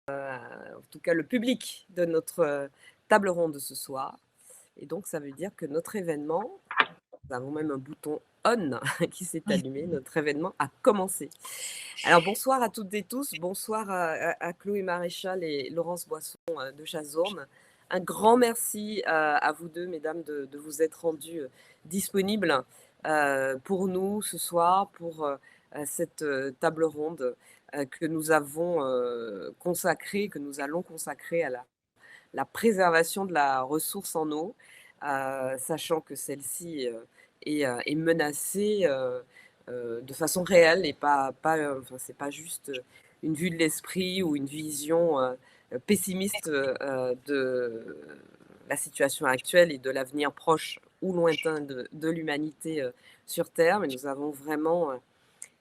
en tout cas le public de notre table ronde de ce soir. Et donc ça veut dire que notre événement, nous avons même un bouton on qui s'est allumé, notre événement a commencé. Alors bonsoir à toutes et tous, bonsoir à Chloé Maréchal et Laurence Boisson de Chazourne. Un grand merci à vous deux, mesdames, de vous être rendues disponibles pour nous ce soir, pour cette table ronde que nous avons consacrée, que nous allons consacrer à la préservation de la ressource en eau, sachant que celle-ci est menacée de façon réelle et enfin, c'est pas juste une vue de l'esprit ou une vision pessimiste de la situation actuelle et de l'avenir proche ou lointain de l'humanité sur Terre, mais nous avons vraiment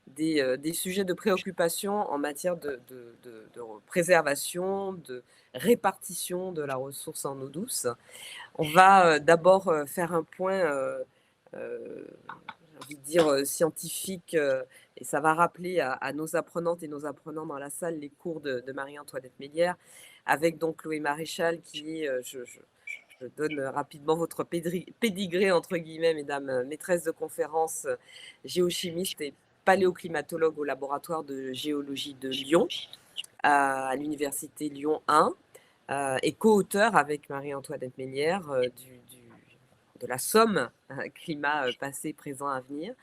des sujets de préoccupation en matière de préservation, de répartition de la ressource en eau douce. On va d'abord faire un point, j'ai envie de dire, scientifique, et ça va rappeler à nos apprenantes et nos apprenants dans la salle les cours de Marie-Antoinette Mélière, avec donc Chloé Maréchal qui est, je donne rapidement votre pédigré, entre guillemets, mesdames, maîtresse de conférences, géochimiste et paléoclimatologue au laboratoire de géologie de Lyon, à l'université Lyon 1, et co-auteur avec Marie-Antoinette Mélière de la Somme, climat passé, présent, avenir,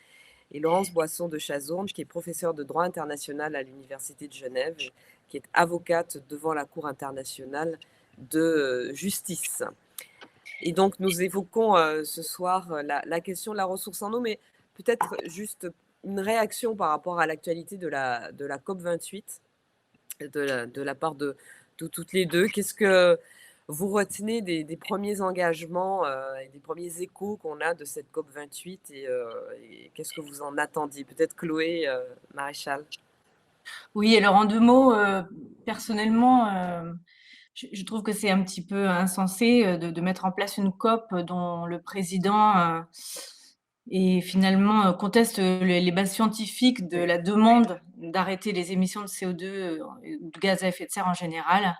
et Laurence Boisson de Chazourne, qui est professeure de droit international à l'université de Genève, qui est avocate devant la Cour internationale de justice. Et donc, nous évoquons ce soir la question de la ressource en eau, mais peut-être juste une réaction par rapport à l'actualité de la COP28, de la part de toutes les deux. Qu'est-ce que vous retenez des premiers engagements et des premiers échos qu'on a de cette COP28 et qu'est-ce que vous en attendiez? Peut-être Chloé Maréchal. Oui, alors en deux mots, personnellement, je trouve que c'est un petit peu insensé de mettre en place une COP dont le président et finalement conteste les bases scientifiques de la demande d'arrêter les émissions de CO2 et de gaz à effet de serre en général.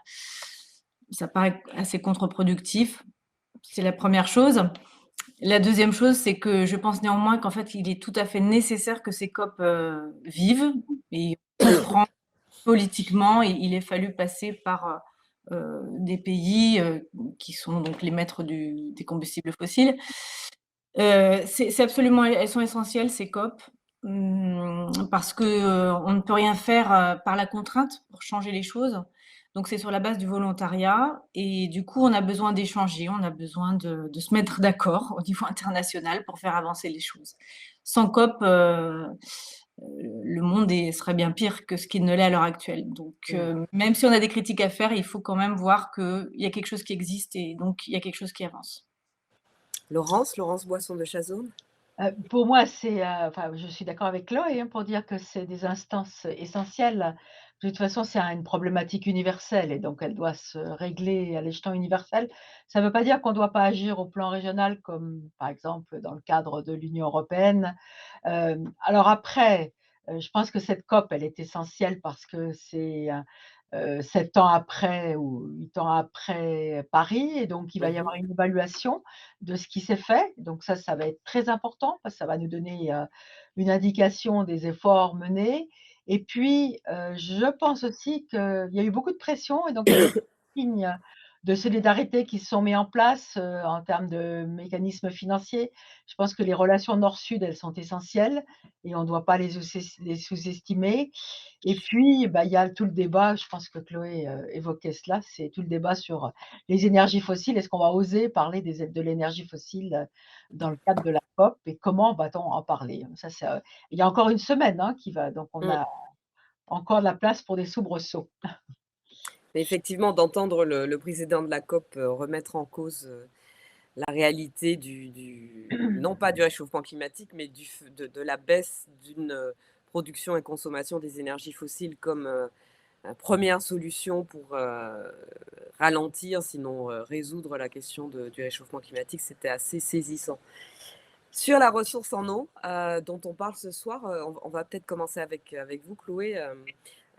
Ça paraît assez contre-productif. C'est la première chose. La deuxième chose, c'est que je pense néanmoins qu'en fait, il est tout à fait nécessaire que ces COP vivent et on comprend politiquement, il est fallu passer par des pays qui sont donc les maîtres des combustibles fossiles. C'est absolument, elles sont essentielles ces COP parce que on ne peut rien faire par la contrainte pour changer les choses. Donc c'est sur la base du volontariat et du coup on a besoin d'échanger, on a besoin de se mettre d'accord au niveau international pour faire avancer les choses. Sans COP, le monde serait bien pire que ce qu'il ne l'est à l'heure actuelle. Donc, même si on a des critiques à faire, il faut quand même voir qu'il y a quelque chose qui existe et donc il y a quelque chose qui avance. Laurence Boisson de Chazourne. Pour moi, enfin, je suis d'accord avec Chloé, hein, pour dire que c'est des instances essentielles. De toute façon, c'est une problématique universelle et donc elle doit se régler à l'échelon universel. Ça ne veut pas dire qu'on ne doit pas agir au plan régional comme, par exemple, dans le cadre de l'Union européenne. Alors après, je pense que cette COP, elle est essentielle parce que c'est 7 ans après ou 8 ans après Paris et donc il va y avoir une évaluation de ce qui s'est fait. Donc ça va être très important parce que ça va nous donner une indication des efforts menés et puis, je pense aussi qu'il y a eu beaucoup de pression et donc il y a des signes de solidarité qui se sont mis en place, en termes de mécanismes financiers. Je pense que les relations nord-sud, elles sont essentielles et on ne doit pas les sous-estimer et puis, bah, il y a tout le débat, je pense que Chloé, évoquait cela, c'est tout le débat sur les énergies fossiles. Est-ce qu'on va oser parler de l'énergie fossile, dans le cadre de la COP et comment va-t-on en parler? Ça, c'est, il y a encore une semaine, hein, qui va donc on Mm. a encore de la place pour des soubresauts. Mais effectivement, d'entendre le président de la COP remettre en cause la réalité non pas du réchauffement climatique, mais de la baisse d'une production et consommation des énergies fossiles comme première solution pour ralentir, sinon résoudre la question du réchauffement climatique, c'était assez saisissant. Sur la ressource en eau dont on parle ce soir, on va peut-être commencer avec vous, Chloé.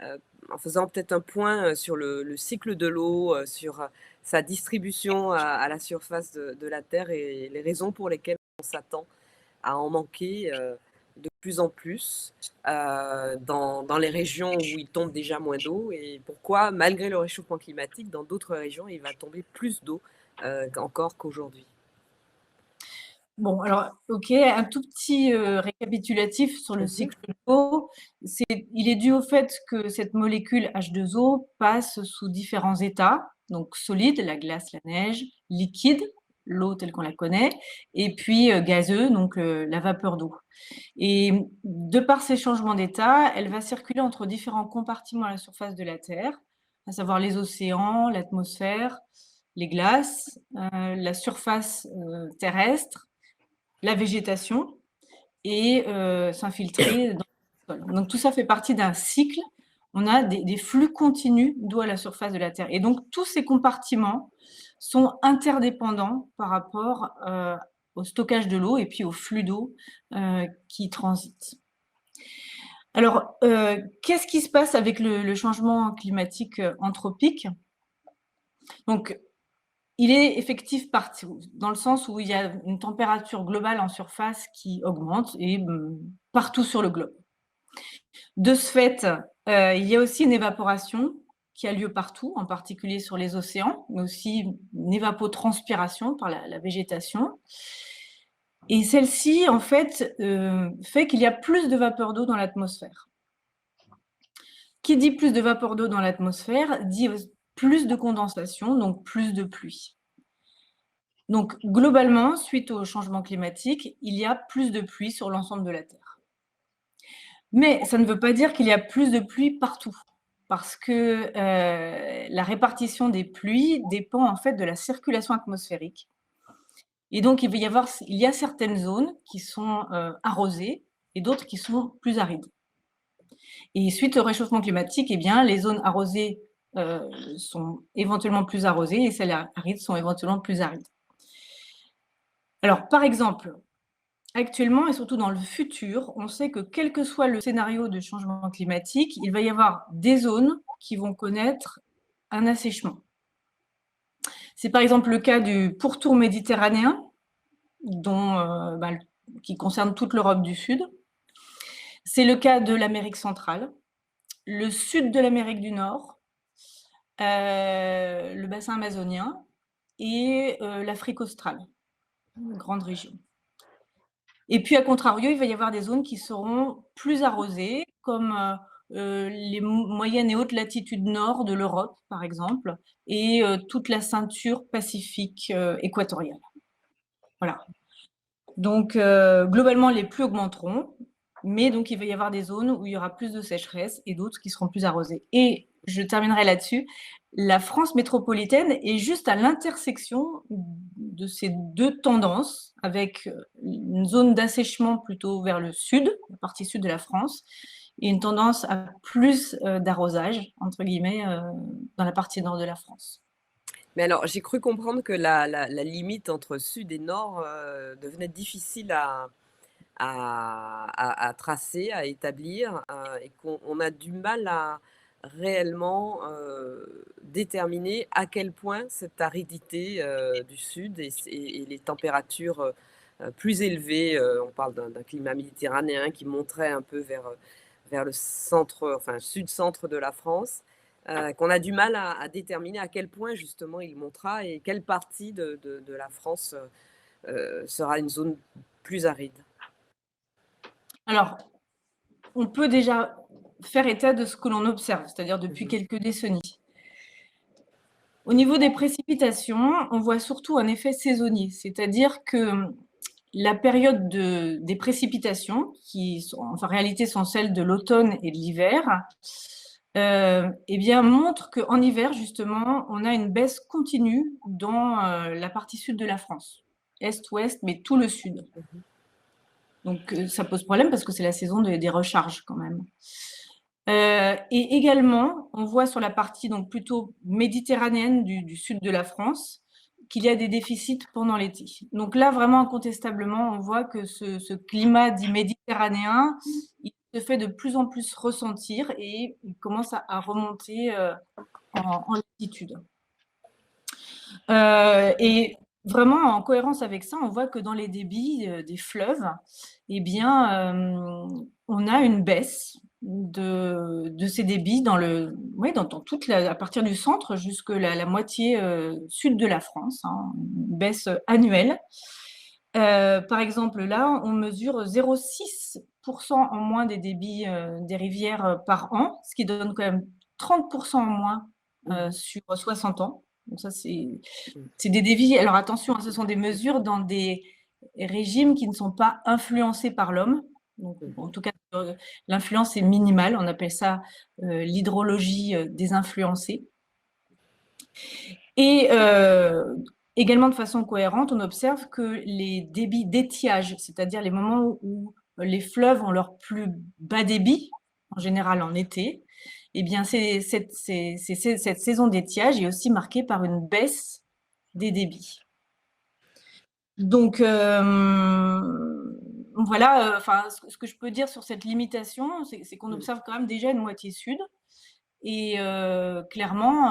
en faisant peut-être un point sur le cycle de l'eau, sur sa distribution à la surface de la Terre et les raisons pour lesquelles on s'attend à en manquer de plus en plus dans les régions où il tombe déjà moins d'eau et pourquoi, malgré le réchauffement climatique, dans d'autres régions, il va tomber plus d'eau encore qu'aujourd'hui. Bon, alors, OK, un tout petit récapitulatif sur le cycle de l'eau. Il est dû au fait que cette molécule H2O passe sous différents états, donc solide, la glace, la neige, liquide, l'eau telle qu'on la connaît, et puis gazeux, donc la vapeur d'eau. Et de par ces changements d'état, elle va circuler entre différents compartiments à la surface de la Terre, à savoir les océans, l'atmosphère, les glaces, la surface terrestre, la végétation et s'infiltrer dans le sol. Donc tout ça fait partie d'un cycle. On a des flux continus d'eau à la surface de la Terre. Et donc tous ces compartiments sont interdépendants par rapport au stockage de l'eau et puis au flux d'eau qui transite. Alors, qu'est-ce qui se passe avec le changement climatique anthropique? Donc, il est effectif partout, dans le sens où il y a une température globale en surface qui augmente et partout sur le globe. De ce fait, il y a aussi une évaporation qui a lieu partout, en particulier sur les océans, mais aussi une évapotranspiration par la végétation. Et celle-ci, en fait, fait qu'il y a plus de vapeur d'eau dans l'atmosphère. Qui dit plus de vapeur d'eau dans l'atmosphère dit plus de condensation, donc plus de pluie. Donc, globalement, suite au changement climatique, il y a plus de pluie sur l'ensemble de la Terre. Mais ça ne veut pas dire qu'il y a plus de pluie partout, parce que la répartition des pluies dépend en fait de la circulation atmosphérique. Et donc, il y a certaines zones qui sont arrosées et d'autres qui sont plus arides. Et suite au réchauffement climatique, eh bien, les zones arrosées sont éventuellement plus arrosées et celles arides sont éventuellement plus arides. Alors, par exemple, actuellement et surtout dans le futur, on sait que quel que soit le scénario de changement climatique, il va y avoir des zones qui vont connaître un assèchement. C'est par exemple le cas du pourtour méditerranéen, qui concerne toute l'Europe du Sud. C'est le cas de l'Amérique centrale, le sud de l'Amérique du Nord, le bassin amazonien et l'Afrique australe, une grande région. Et puis, à contrario, il va y avoir des zones qui seront plus arrosées, comme les moyennes et hautes latitudes nord de l'Europe, par exemple, et toute la ceinture pacifique équatoriale. Voilà. Donc, globalement, les pluies augmenteront, mais donc il va y avoir des zones où il y aura plus de sécheresse et d'autres qui seront plus arrosées. Et je terminerai là-dessus. La France métropolitaine est juste à l'intersection de ces deux tendances, avec une zone d'assèchement plutôt vers le sud, la partie sud de la France, et une tendance à plus d'arrosage, entre guillemets, dans la partie nord de la France. Mais alors, j'ai cru comprendre que la limite entre sud et nord devenait difficile à tracer, à établir, et qu'on a du mal à réellement déterminer à quel point cette aridité du sud et les températures plus élevées, on parle d'un climat méditerranéen qui monterait un peu vers le centre, enfin sud-centre de la France, qu'on a du mal à déterminer à quel point justement il montera et quelle partie de la France sera une zone plus aride. Alors, on peut déjà faire état de ce que l'on observe, c'est-à-dire depuis quelques décennies. Au niveau des précipitations, on voit surtout un effet saisonnier, c'est-à-dire que la période des précipitations, qui en réalité sont celles de l'automne et de l'hiver, eh bien, montre qu'en hiver, justement, on a une baisse continue dans la partie sud de la France, est-ouest, mais tout le sud. Donc, ça pose problème parce que c'est la saison des recharges quand même. Et également, on voit sur la partie donc plutôt méditerranéenne du sud de la France qu'il y a des déficits pendant l'été. Donc là, vraiment incontestablement, on voit que ce climat dit méditerranéen, il se fait de plus en plus ressentir et il commence à remonter en latitude. Et vraiment en cohérence avec ça, on voit que dans les débits des fleuves, eh bien, on a une baisse de ces débits dans toute à partir du centre jusque la moitié sud de la France, hein, une baisse annuelle. Par exemple, là, on mesure 0,6% en moins des débits des rivières par an, ce qui donne quand même 30% en moins sur 60 ans. Donc ça, c'est des débits. Alors attention, hein, ce sont des mesures dans des régimes qui ne sont pas influencés par l'homme. Donc, en tout cas, l'influence est minimale. On appelle ça l'hydrologie désinfluencée. Et également de façon cohérente, on observe que les débits d'étiage, c'est-à-dire les moments où les fleuves ont leur plus bas débit, en général en été, eh bien, cette saison d'étiage est aussi marquée par une baisse des débits. Donc, voilà, ce que je peux dire sur cette limitation, c'est qu'on observe quand même déjà une moitié sud. Et clairement,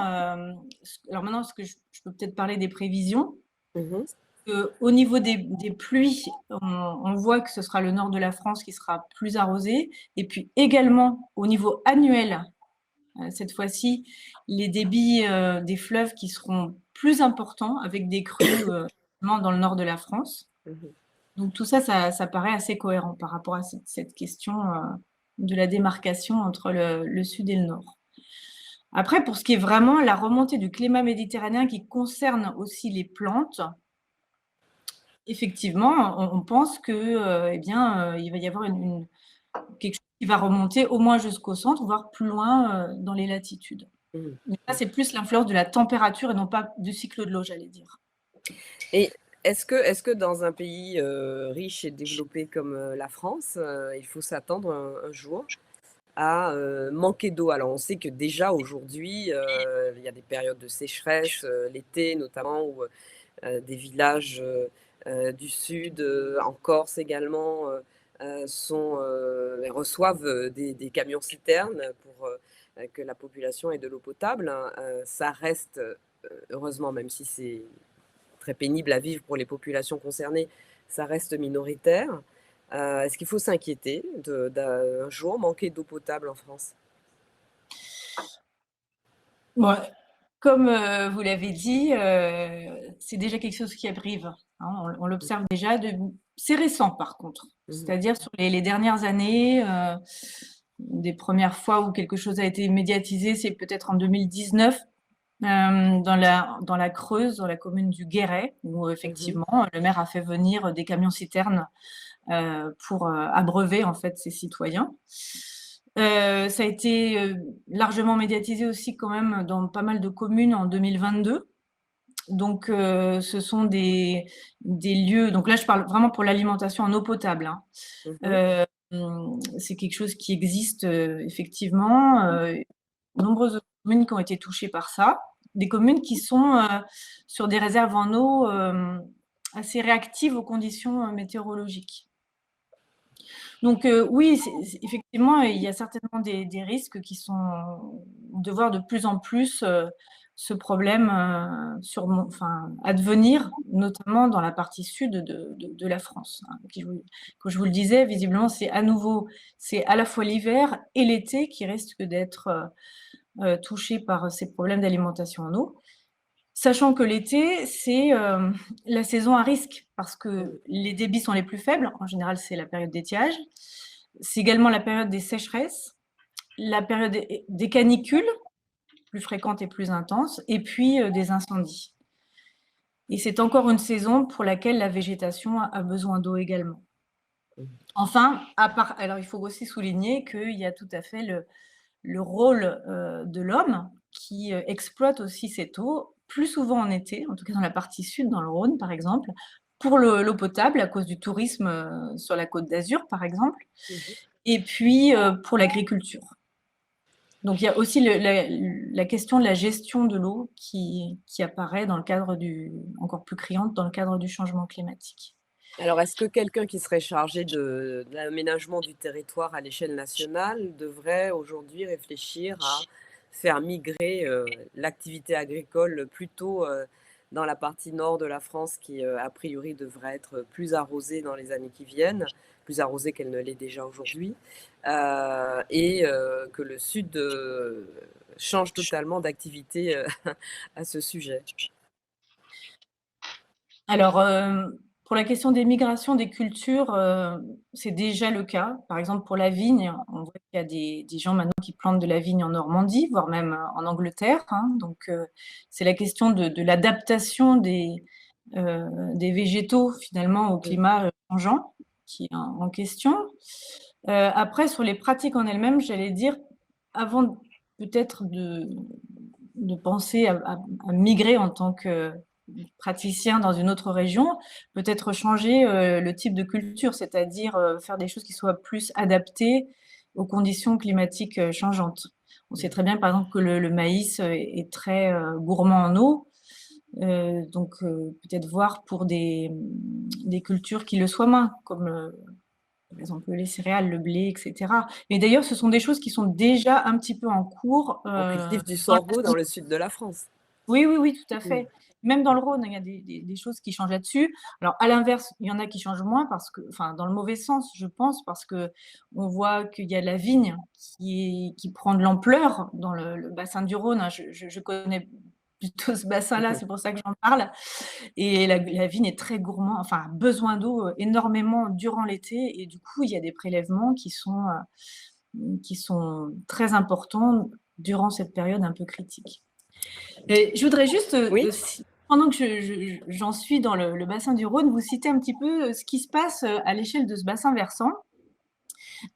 alors maintenant, je peux peut-être parler des prévisions. Au niveau des pluies, on voit que ce sera le nord de la France qui sera plus arrosé. Et puis également, au niveau annuel, cette fois-ci, les débits des fleuves qui seront plus importants, avec des crues dans le nord de la France. Donc tout ça, ça paraît assez cohérent par rapport à cette question de la démarcation entre le sud et le nord. Après, pour ce qui est vraiment la remontée du climat méditerranéen qui concerne aussi les plantes, effectivement, on pense que, il va y avoir quelque chose qui va remonter au moins jusqu'au centre, voire plus loin dans les latitudes. Mais ça, c'est plus l'influence de la température et non pas du cycle de l'eau, j'allais dire. Et est-ce que dans un pays riche et développé comme la France, il faut s'attendre un jour à manquer d'eau? Alors on sait que déjà aujourd'hui, il y a des périodes de sécheresse, l'été notamment, où des villages du sud, en Corse également, reçoivent des camions citernes pour que la population ait de l'eau potable. Ça reste, heureusement, même si c'est très pénible à vivre pour les populations concernées, ça reste minoritaire. Est-ce qu'il faut s'inquiéter d'un jour manquer d'eau potable en France? Bon, comme vous l'avez dit, c'est déjà quelque chose qui arrive. Hein, on l'observe déjà. C'est récent, par contre. C'est-à-dire sur les dernières années, des premières fois où quelque chose a été médiatisé, c'est peut-être en 2019, dans la Creuse, dans la commune du Guéret, où effectivement, le maire a fait venir des camions-citernes pour abreuver en fait ses citoyens. Ça a été largement médiatisé aussi quand même dans pas mal de communes en 2022. Donc, ce sont des lieux. Donc là, je parle vraiment pour l'alimentation en eau potable. Hein. C'est quelque chose qui existe effectivement. Nombreuses communes qui ont été touchées par ça. Des communes qui sont sur des réserves en eau assez réactives aux conditions météorologiques. Donc oui, effectivement, il y a certainement des risques qui sont de voir de plus en plus ce problème advenir, notamment dans la partie sud de la France. Hein, comme je vous le disais, visiblement, c'est à la fois l'hiver et l'été qui risquent d'être touchés par ces problèmes d'alimentation en eau. Sachant que l'été, c'est la saison à risque parce que les débits sont les plus faibles. En général, c'est la période d'étiage. C'est également la période des sécheresses, la période des canicules, plus fréquentes et plus intenses, et puis des incendies. Et c'est encore une saison pour laquelle la végétation a besoin d'eau également. Enfin, alors il faut aussi souligner qu'il y a tout à fait le rôle de l'homme qui exploite aussi cette eau, plus souvent en été, en tout cas dans la partie sud, dans le Rhône par exemple, pour l'eau potable à cause du tourisme sur la Côte d'Azur par exemple, et puis pour l'agriculture. Donc il y a aussi la question de la gestion de l'eau qui apparaît dans le cadre encore plus criante dans le cadre du changement climatique. Alors, est-ce que quelqu'un qui serait chargé de l'aménagement du territoire à l'échelle nationale devrait aujourd'hui réfléchir à faire migrer l'activité agricole plutôt dans la partie nord de la France qui, a priori, devrait être plus arrosée dans les années qui viennent, plus arrosée qu'elle ne l'est déjà aujourd'hui, et que le sud change totalement d'activité à ce sujet? Alors, pour la question des migrations des cultures, c'est déjà le cas. Par exemple, pour la vigne, on voit qu'il y a des gens maintenant qui plantent de la vigne en Normandie, voire même en Angleterre, hein. Donc, c'est la question de l'adaptation des végétaux finalement au Mmh. climat changeant qui est en question. Après, sur les pratiques en elles-mêmes, j'allais dire, avant peut-être de penser à migrer en tant que praticien dans une autre région, peut-être changer le type de culture, c'est-à-dire faire des choses qui soient plus adaptées aux conditions climatiques changeantes. On sait très bien, par exemple, que le maïs est très gourmand en eau, donc peut-être voir pour des cultures qui le soient moins, comme par exemple les céréales, le blé, etc. Mais d'ailleurs, ce sont des choses qui sont déjà un petit peu en cours On cultive du dans sorgho dans le sud de la France. oui, oui, oui, tout à Mmh. fait. Même dans le Rhône, il y a des choses qui changent là-dessus. Alors, à l'inverse, il y en a qui changent moins parce que, enfin, dans le mauvais sens, je pense, parce que on voit qu'il y a la vigne qui prend de l'ampleur dans le bassin du Rhône, hein. Je connais plutôt ce bassin-là, c'est pour ça que j'en parle. Et la vigne est très gourmand, enfin, a besoin d'eau énormément durant l'été. Et du coup, il y a des prélèvements qui sont très importants durant cette période un peu critique. Et je voudrais juste, Oui? pendant que j'en suis dans le bassin du Rhône, vous citer un petit peu ce qui se passe à l'échelle de ce bassin versant.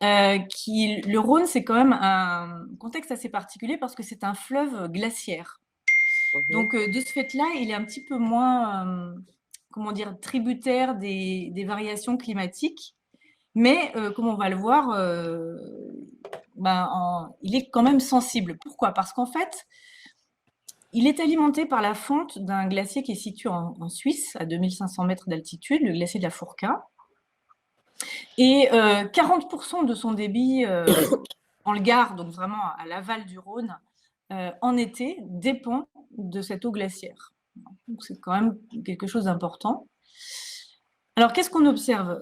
Le Rhône, c'est quand même un contexte assez particulier parce que c'est un fleuve glaciaire. Mmh. Donc, de ce fait-là, il est un petit peu moins, comment dire, tributaire des variations climatiques. Mais, comme on va le voir, il est quand même sensible. Pourquoi? Parce qu'en fait, il est alimenté par la fonte d'un glacier qui est situé en Suisse, à 2500 mètres d'altitude, le glacier de la Fourca. Et 40% de son débit en le Gard, donc vraiment à l'aval du Rhône, en été, dépend de cette eau glaciaire. Donc c'est quand même quelque chose d'important. Alors qu'est-ce qu'on observe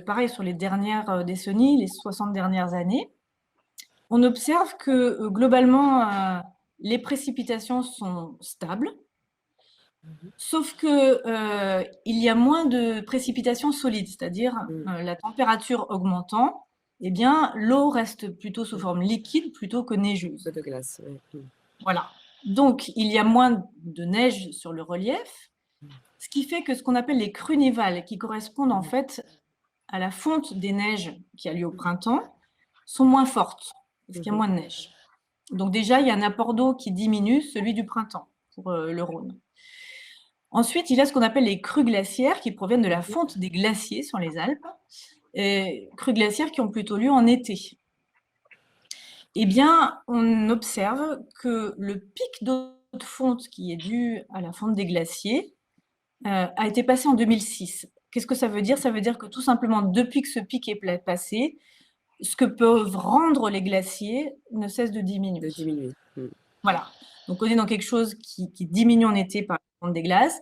pareil sur les dernières décennies, les 60 dernières années? On observe que globalement, les précipitations sont stables. Sauf que, il y a moins de précipitations solides, c'est-à-dire, Mmh. la température augmentant, eh bien, l'eau reste plutôt sous Mmh. forme liquide plutôt que Peu neigeuse. de glace, oui. Mmh. Voilà. Donc il y a moins de neige sur le relief, ce qui fait que ce qu'on appelle les crues nivales, qui correspondent en Mmh. fait à la fonte des neiges qui a lieu au printemps, sont moins fortes, parce qu'il y a Mmh. moins de neige. Donc déjà, il y a un apport d'eau qui diminue, celui du printemps, pour, le Rhône. Ensuite, il y a ce qu'on appelle les crues glaciaires qui proviennent de la Mmh. fonte des glaciers sur les Alpes, et crues glaciaires qui ont plutôt lieu en été. Eh bien, on observe que le pic d'eau de fonte qui est dû à la fonte des glaciers a été passé en 2006. Qu'est-ce que ça veut dire? Ça veut dire que tout simplement, depuis que ce pic est passé, ce que peuvent rendre les glaciers ne cesse de diminuer. De diminuer. Mmh. Voilà. Donc on est dans quelque chose qui diminue en été par la fonte des glaces.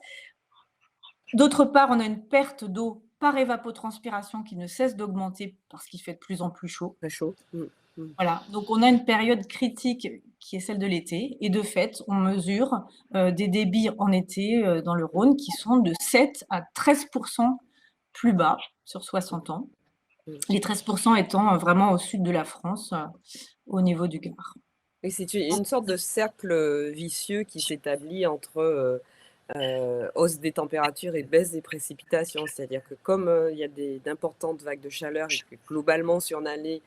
D'autre part, on a une perte d'eau par évapotranspiration qui ne cesse d'augmenter parce qu'il fait de plus en plus chaud. Très chaud. Mmh. Mmh. Voilà, donc on a une période critique qui est celle de l'été et de fait, on mesure des débits en été dans le Rhône qui sont de 7 à 13% plus bas sur 60 ans. Mmh. Les 13% étant vraiment au sud de la France, au niveau du Gard. Oui, c'est une sorte de cercle vicieux qui s'établit entre hausse des températures et baisse des précipitations. C'est-à-dire que comme il y a d'importantes vagues de chaleur et que globalement sur l'année,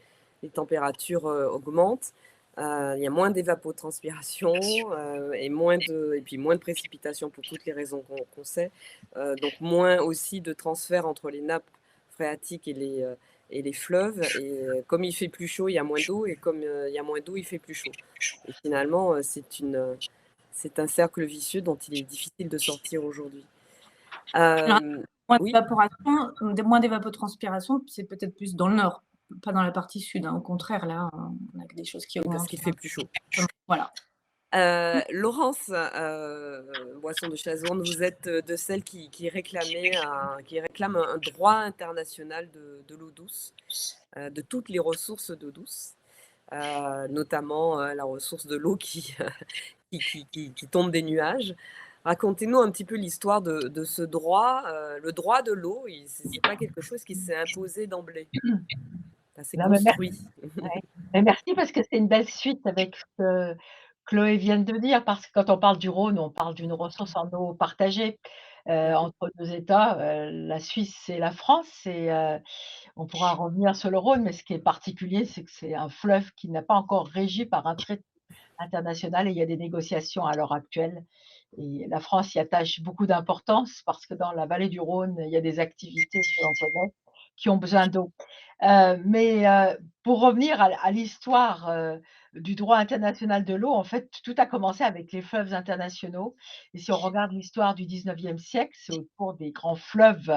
les températures augmentent, il y a moins d'évapotranspiration et puis moins de précipitations pour toutes les raisons qu'on sait. Donc moins aussi de transfert entre les nappes phréatiques et les fleuves. Et comme il fait plus chaud, il y a moins d'eau. Et comme il y a moins d'eau, il fait plus chaud. Et finalement, c'est un cercle vicieux dont il est difficile de sortir aujourd'hui. Alors, Euh, Moins Oui, d'évaporation, moins d'évapotranspiration, c'est peut-être plus dans le nord, pas dans la partie sud, hein. Au contraire, là, on a des choses qui oui, parce augmentent. qu'il fait plus chaud. Voilà. Laurence, Boisson de Chazonne, vous êtes de celles qui réclament un droit international de l'eau douce, de toutes les ressources d'eau douce, notamment la ressource de l'eau qui tombe des nuages. Racontez-nous un petit peu l'histoire de ce droit. Le droit de l'eau, ce n'est pas quelque chose qui s'est imposé d'emblée. Ça s'est Non, mais construit. ouais. Mais merci parce que c'est une belle suite avec ce que Chloé vient de dire, parce que quand on parle du Rhône, on parle d'une ressource en eau partagée, Mhm. entre 2 États, la Suisse et la France et on pourra revenir sur le Rhône, mais ce qui est particulier, c'est que c'est un fleuve qui n'a pas encore régi par un traité international et il y a des négociations à l'heure actuelle et la France y attache beaucoup d'importance parce que dans la vallée du Rhône, il y a des activités que l'on connaît qui ont besoin d'eau. Mais pour revenir à l'histoire, du droit international de l'eau, en fait, tout a commencé avec les fleuves internationaux et si on regarde l'histoire du 19e siècle, c'est au cours des grands fleuves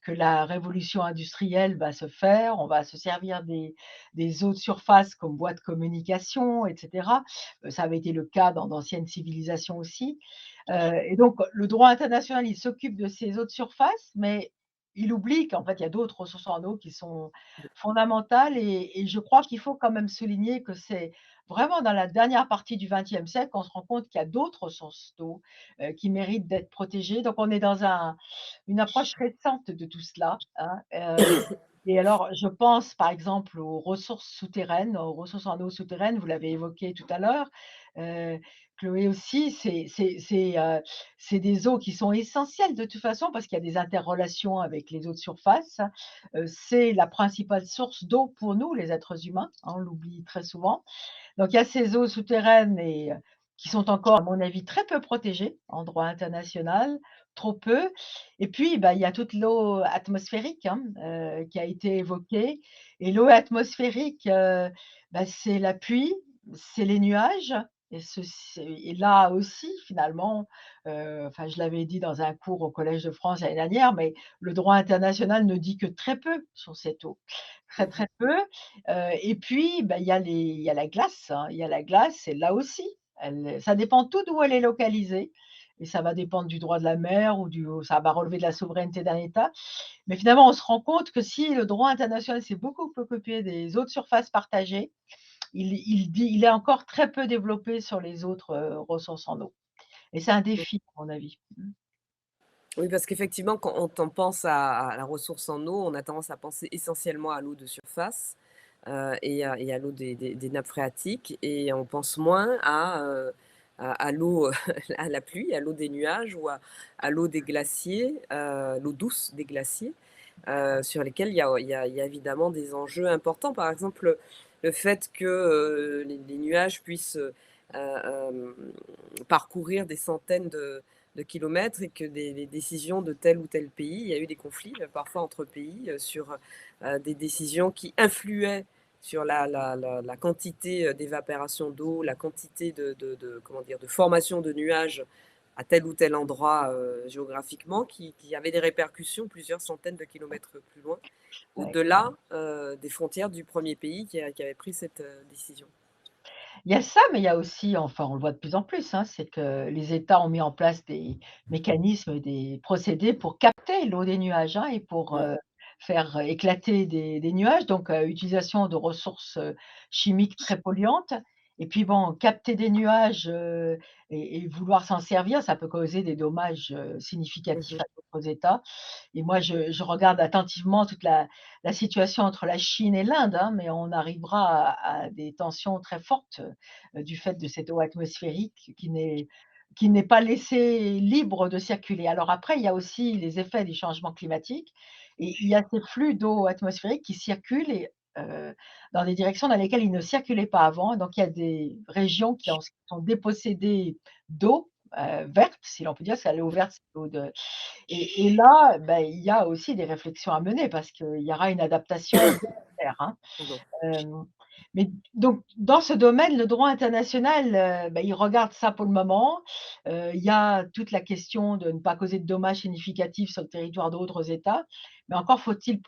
que la révolution industrielle va se faire. On va se servir des eaux de surface comme voie de communication et cetera. Ça avait été le cas dans d'anciennes civilisations aussi, et donc le droit international, il s'occupe de ces eaux de surface, mais il oublie qu'en fait, il y a d'autres ressources en eau qui sont fondamentales et je crois qu'il faut quand même souligner que c'est vraiment dans la dernière partie du XXe siècle qu'on se rend compte qu'il y a d'autres ressources d'eau, qui méritent d'être protégées. Donc on est dans une approche récente de tout cela, hein, et alors je pense par exemple aux ressources souterraines, aux ressources en eau souterraines, vous l'avez évoqué tout à l'heure, heu, Chloé aussi, c'est des eaux qui sont essentielles de toute façon parce qu'il y a des interrelations avec les eaux de surface. C'est la principale source d'eau pour nous, les êtres humains, hein, on l'oublie très souvent. Donc il y a ces eaux souterraines et qui sont encore, à mon avis, très peu protégées en droit international, trop peu. Et puis, bah, il y a toute l'eau atmosphérique, hein, qui a été évoquée et l'eau atmosphérique, bah, c'est la pluie, c'est les nuages et là aussi finalement, enfin je l'avais dit dans un cours au Collège de France l'année dernière, mais le droit international ne dit que très peu sur cette eau. Très, Mhm. très peu. Et puis, bah, il y a la glace, hein. Il y a la glace et là aussi, ça dépend tout d'où elle est localisée et ça va dépendre du droit de la mer ou ça va relever de la souveraineté d'un État. Mais finalement, on se rend compte que si le droit international s'est beaucoup occupé des eaux de surface partagées, il est encore très peu développé sur les autres, ressources en eau et c'est un défi à mon avis. Mmh. Oui, parce qu'effectivement, quand on pense à la ressource en eau, on a tendance à penser essentiellement à l'eau de surface et à l'eau des nappes phréatiques, et on pense moins à l'eau, à la pluie, à l'eau des nuages ou à l'eau des glaciers, l'eau douce des glaciers, sur lesquels il y a évidemment des enjeux importants. Par exemple, le fait que les nuages puissent parcourir des centaines de kilomètres et que des décisions de tel ou tel pays, il y a eu des conflits parfois entre pays sur des décisions qui influaient sur la quantité d'évaporation d'eau, la quantité comment dire, de formation de nuages à tel ou tel endroit géographiquement, qui avait des répercussions plusieurs centaines de kilomètres plus loin, Ouais. au-delà des frontières du premier pays qui avait pris cette décision. Il y a ça, mais il y a aussi, enfin, on le voit de plus en plus, hein, c'est que les États ont mis en place des mécanismes, des procédés pour capter l'eau des nuages, hein, et pour, Mm. faire éclater des nuages, donc utilisation de ressources, chimiques très polluantes et puis bon, capter des nuages, et vouloir s'en servir, ça peut causer des dommages, significatifs Mhm. à d'autres États et moi je regarde attentivement toute la situation entre la Chine et l'Inde, hein, mais on arrivera à des tensions très fortes, du fait de cette eau atmosphérique qui n'est pas laissée libre de circuler. Alors après, il y a aussi les effets des changements climatiques et il y a ces flux d'eau atmosphérique qui circulent et dans des directions dans lesquelles ils ne circulaient pas avant. Donc il y a des régions qui sont dépossédées d'eau, verte, si l'on peut dire, c'est l'eau verte, c'est l'eau de et là, bah, il y a aussi des réflexions à mener parce qu'il y aura une adaptation nécessaire, hein. Pardon. Hem, Mais donc, dans ce domaine, le droit international, il regarde ça pour le moment. Il y a toute la question de ne pas causer de dommages significatifs sur le territoire d'autres États. Mais encore faut-il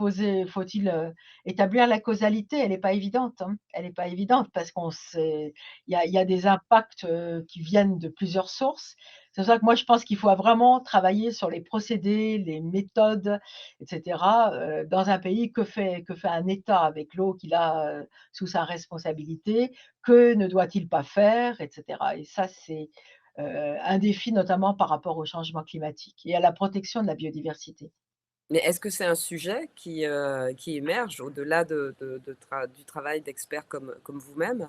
établir la causalité. Elle n'est pas évidente, hein. Elle n'est pas évidente parce qu'on sait il y a des impacts, qui viennent de plusieurs sources. C'est pour ça que moi, je pense qu'il faut vraiment travailler sur les procédés, les méthodes et cetera. Dans un pays, que fait un État avec l'eau qu'il a, sous sa responsabilité? Que ne doit-il pas faire? Et cetera. Et ça, c'est, un défi notamment par rapport au changement climatique et à la protection de la biodiversité. Mais est-ce que c'est un sujet qui émerge au-delà du travail d'experts comme vous-même?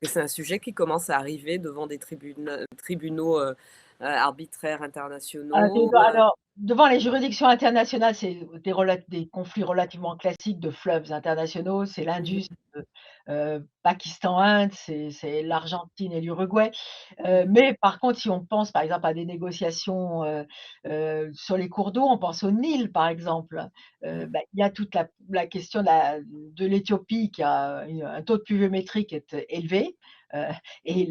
Que c'est un sujet qui commence à arriver devant des tribunaux, arbitraires internationaux? Alors, devant les juridictions internationales, c'est des conflits relativement classiques de fleuves internationaux. C'est l'Indus, Mmh. Pakistan-Inde, c'est l'Argentine et l'Uruguay. Mmh. Mais par contre, si on pense, par exemple, à des négociations, sur les cours d'eau, on pense au Nil, par exemple. Il y a toute la question de l'Éthiopie qui a un taux de pluviométrie qui est élevé, heu et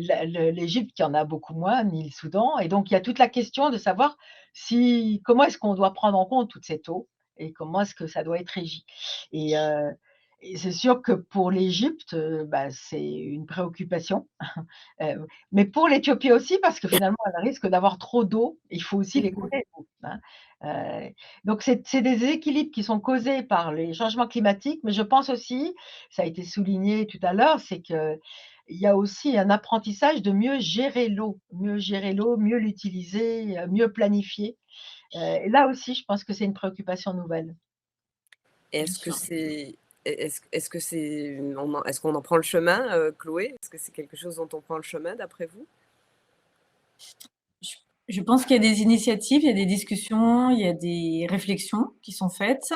l'Égypte qui en a beaucoup moins, ni le Soudan. Et donc il y a toute la question de savoir si comment est-ce qu'on doit prendre en compte toute cette eau et comment est-ce que ça doit être régi? Et heu et c'est sûr que pour l'Égypte, c'est une préoccupation. Heu, mais pour l'Éthiopie aussi, parce que finalement, elle risque d'avoir trop d'eau, il faut aussi Mmh. l'écouler l'eau, hein. Donc c'est des équilibres qui sont causés par les changements climatiques, mais je pense aussi, ça a été souligné tout à l'heure, c'est qu'il y a aussi un apprentissage de mieux gérer l'eau, mieux l'utiliser, mieux planifier. Et là aussi, je pense que c'est une préoccupation nouvelle. Bien Est-ce que sûr. c'est est-ce que c'est est-ce qu'on en prend le chemin, Chloé? Est-ce que c'est quelque chose dont on prend le chemin d'après vous? Je je pense qu'il y a des initiatives, il y a des discussions, il y a des réflexions qui sont faites,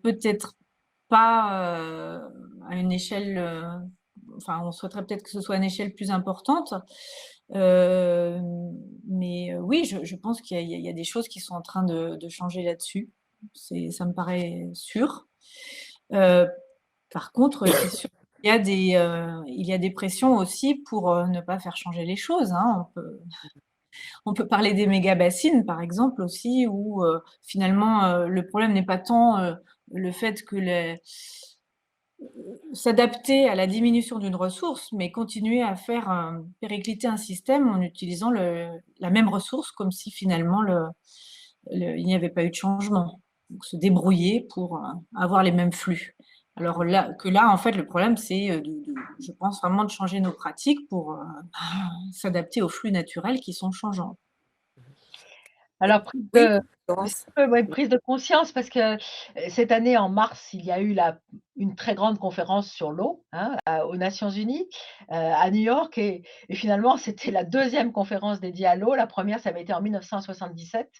peut-être pas, à une échelle, enfin, on souhaiterait peut-être que ce soit à une échelle plus importante, mais oui, je pense qu'il y a des choses qui sont en train de changer là-dessus. Ça me paraît sûr. Heu, Par contre, c'est sûr il y a des pressions aussi pour, ne pas faire changer les choses, hein. On peut parler des méga-bassines, par exemple, aussi, où, finalement, le problème n'est pas tant, le fait que s'adapter à la diminution d'une ressource, mais continuer à faire, péricliter un système en utilisant la même ressource comme si finalement il n'y avait pas eu de changement. Donc se débrouiller pour, avoir les mêmes flux. Alors là, en fait, le problème, c'est, je pense vraiment de changer nos pratiques pour, s'adapter aux flux naturels qui sont changeants. Alors Oui, Laurence? ouais, prise de conscience parce que, cette année en mars, il y a eu une très grande conférence sur l'eau, hein, aux Nations Unies, à New York. Et finalement, c'était la deuxième conférence dédiée à l'eau. La première, ça avait été en 1977.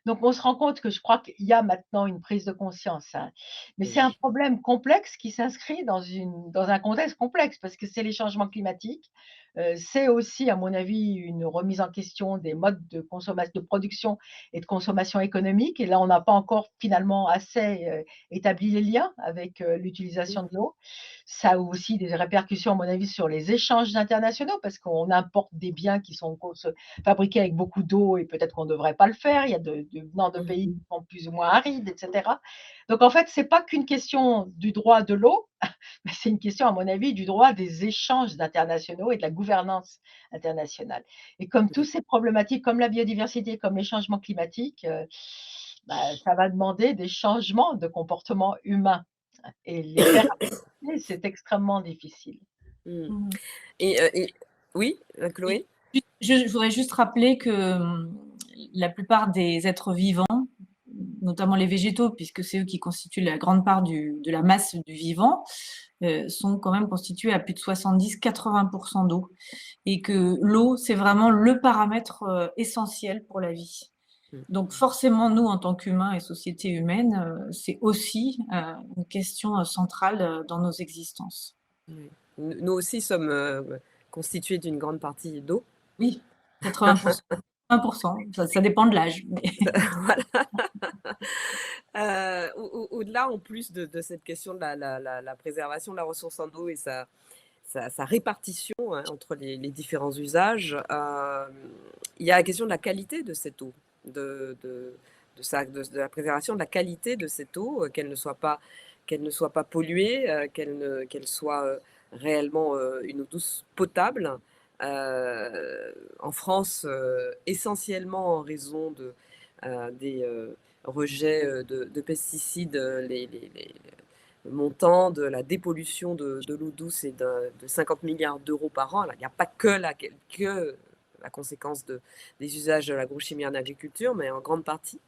Donc on se rend compte que je crois qu'il y a maintenant une prise de conscience, hein. Mais c'est un Oui. problème complexe qui s'inscrit dans un contexte complexe parce que c'est les changements climatiques, c'est aussi à mon avis une remise en question des modes de production et de consommation économique. Et là, on n'a pas encore finalement assez, établi les liens avec, l'utilisation de Mmh. l'eau. Ça a aussi des répercussions à mon avis sur les échanges internationaux parce qu'on importe des biens qui sont fabriqués avec beaucoup d'eau et peut-être qu'on ne devrait pas le faire. Il y a venant de pays Mmh. qui sont plus ou moins arides et cetera. Donc en fait, c'est pas qu'une question du droit de l'eau, mais c'est une question à mon avis du droit des échanges internationaux et de la gouvernance internationale. Et comme toutes ces problématiques, comme la biodiversité, comme les changements climatiques, ça va demander des changements de comportement humain et les faire appliquer, c'est extrêmement difficile. Mmh. Mmh. Et oui, Et Chloé? je voudrais juste rappeler que, la plupart des êtres vivants, notamment les végétaux, puisque c'est eux qui constituent la grande part de la masse du vivant, sont quand même constitués à plus de 70-80 d'eau et que l'eau, c'est vraiment le paramètre, essentiel pour la vie. Mmh. Donc forcément, nous, en tant qu'humains et société humaine, c'est aussi, une question, centrale, dans nos existences. Oui. Nous aussi sommes, constitués d'une grande partie d'eau. Oui, 80 100. Ça dépend de l'âge, mais Voilà. Au-delà, en plus de cette question de la préservation de la ressource en eau et sa répartition, hein, entre les différents usages. Il y a la question de la qualité de cette eau, de la préservation de la qualité de cette eau, qu'elle ne soit pas polluée, qu'elle soit réellement une eau douce potable. En France, essentiellement en raison des rejets de pesticides, le montant de la dépollution de l'eau douce est de 50 milliards d'euros par an. Alors, il n'y a pas que la conséquence des usages de l'agrochimie en agriculture, mais en grande partie.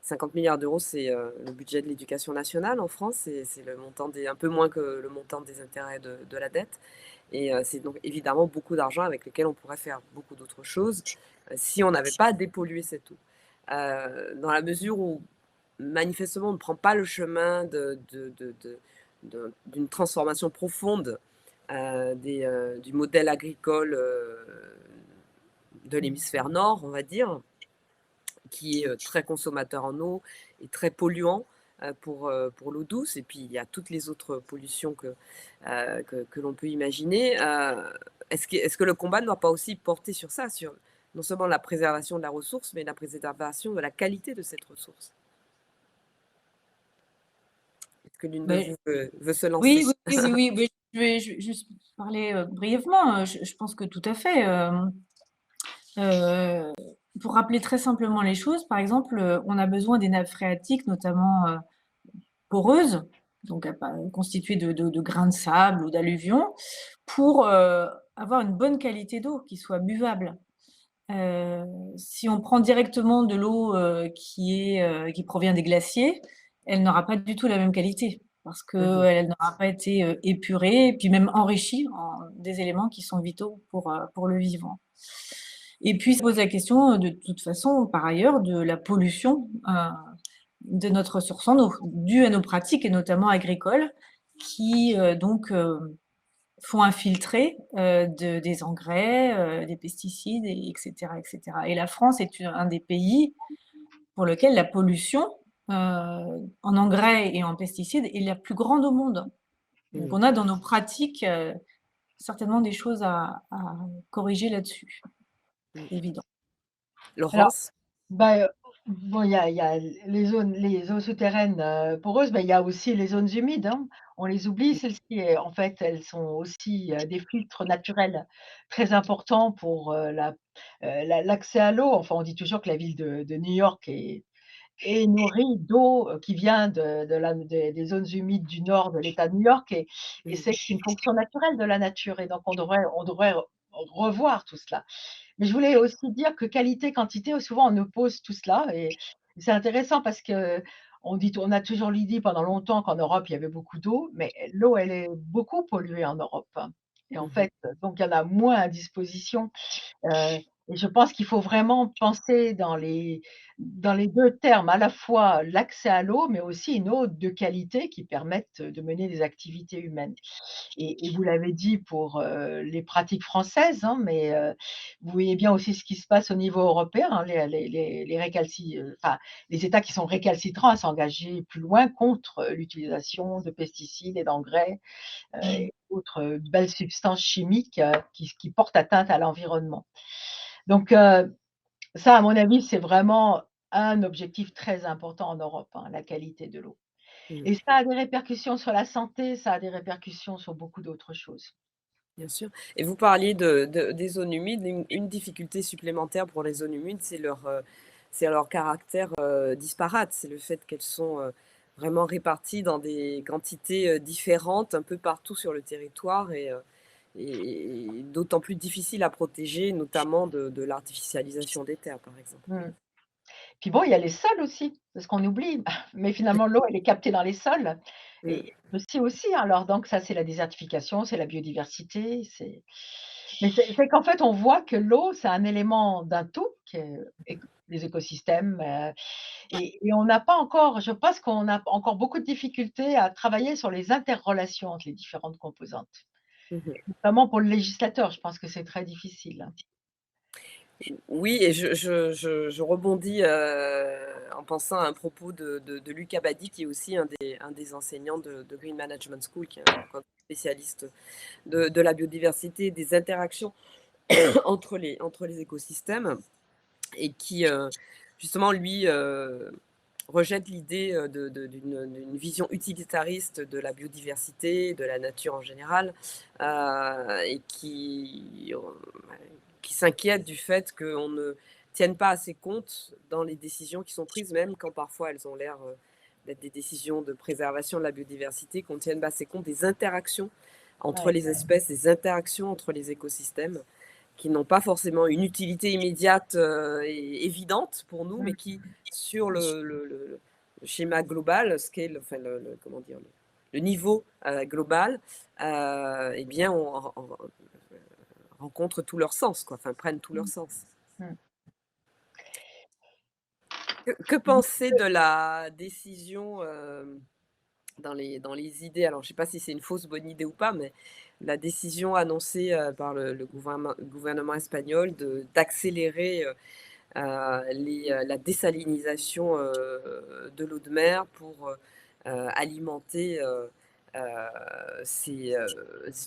50 milliards d'euros, c'est le budget de l'éducation nationale en France. C'est le montant un peu moins que le montant des intérêts de la dette. Et c'est donc évidemment beaucoup d'argent avec lequel on pourrait faire beaucoup d'autres choses si on n'avait pas dépollué cette eau. Dans la mesure où manifestement on ne prend pas le chemin d'une transformation profonde du modèle agricole de l'hémisphère nord, on va dire, qui est très consommateur en eau et très polluant pour l'eau douce. Et puis, il y a toutes les autres pollutions que l'on peut imaginer. Est-ce que le combat ne doit pas aussi porter sur ça, sur non seulement la préservation de la ressource, mais la préservation de la qualité de cette ressource? Est-ce que l'une de Ben, vous veut se lancer? oui, oui, oui, oui, oui, mais je vais juste parler brièvement. Je pense que tout à fait. Pour rappeler très simplement les choses, par exemple, on a besoin des nappes phréatiques, notamment poreuses, donc constituées de grains de sable ou d'alluvions, pour avoir une bonne qualité d'eau qui soit buvable. Si on prend directement de l'eau qui provient des glaciers, elle n'aura pas du tout la même qualité parce qu'elle n'aura pas été épurée et puis même enrichie en des éléments qui sont vitaux pour le vivant. Et puis, se pose la question, de toute façon, par ailleurs, de la pollution de notre ressource en eau, due à nos pratiques et notamment agricoles, qui font infiltrer des engrais, des pesticides, etc., etc. Et la France est un des pays pour lequel la pollution en engrais et en pesticides est la plus grande au monde. Donc, on a dans nos pratiques certainement des choses à corriger là-dessus. C'est évident. Alors, Laurence? bah, bon, il y a les eaux souterraines, poreuses, mais il y a aussi les zones humides, hein. On les oublie celles-ci et en fait, elles sont aussi, des filtres naturels très importants pour, l'accès à l'eau. Enfin, on dit toujours que la ville de New York est nourrie d'eau, qui vient des zones humides du nord de l'État de New York et c'est une fonction naturelle de la nature et donc on devrait revoir tout cela. Mais je voulais aussi dire que qualité, quantité, souvent on oppose tout cela et c'est intéressant parce qu'on a toujours dit pendant longtemps qu'en Europe, il y avait beaucoup d'eau, mais l'eau, elle est beaucoup polluée en Europe, hein et en fait, donc il y en a moins à disposition. Heu et je pense qu'il faut vraiment penser dans les 2 termes, à la fois l'accès à l'eau, mais aussi une eau de qualité qui permette de mener des activités humaines. Et vous l'avez dit pour, les pratiques françaises, hein, mais, vous voyez bien aussi ce qui se passe au niveau européen, hein, enfin, les États qui sont récalcitrants à s'engager plus loin contre, l'utilisation de pesticides et d'engrais, et autres, belles substances chimiques, qui portent atteinte à l'environnement. Donc, ça, à mon avis, c'est vraiment un objectif très important en Europe, hein, la qualité de l'eau. Et ça a des répercussions sur la santé, ça a des répercussions sur beaucoup d'autres choses. Bien sûr. Et vous parliez des zones humides. Une difficulté supplémentaire pour les zones humides, c'est leur caractère disparate. C'est le fait qu'elles sont vraiment réparties dans des quantités différentes un peu partout sur le territoire et d'autant plus difficiles à protéger, notamment de l'artificialisation des terres, par exemple. Mmh. Puis bon, il y a les sols aussi, parce qu'on oublie, mais finalement l'eau, elle est captée dans les sols Mm. et aussi, hein, alors donc ça, c'est la désertification, c'est la biodiversité, mais c'est qu'en fait, on voit que l'eau, c'est un élément d'un tout, qui est les écosystèmes, et on n'a pas encore je pense qu'on a encore beaucoup de difficultés à travailler sur les interrelations entre les différentes composantes. Mhm. Notamment pour le législateur, je pense que c'est très difficile, hein. Oui, et je rebondis en pensant à un propos de Luc Abadi, qui est aussi un des enseignants de Green Management School, qui est un spécialiste de la biodiversité, des interactions entre les écosystèmes et qui, justement, lui, rejette l'idée d'une vision utilitariste de la biodiversité, de la nature en général, et qui s'inquiète du fait qu'on ne tienne pas assez compte dans les décisions qui sont prises, même quand parfois elles ont l'air d'être des décisions de préservation de la biodiversité, qu'on ne tienne pas assez compte des interactions entre Ouais. les espèces, des interactions entre les écosystèmes, qui n'ont pas forcément une utilité immédiate et évidente pour nous, mais qui, sur le schéma global, scale, enfin comment dire, le niveau global, eh bien, on rencontrent tout leur sens, quoi, enfin prennent tout leur Mmh. sens. Mmh. Que penser de la décision dans les idées, alors je ne sais pas si c'est une fausse bonne idée ou pas, mais la décision annoncée par le gouvernement espagnol d'accélérer la désalinisation de l'eau de mer pour alimenter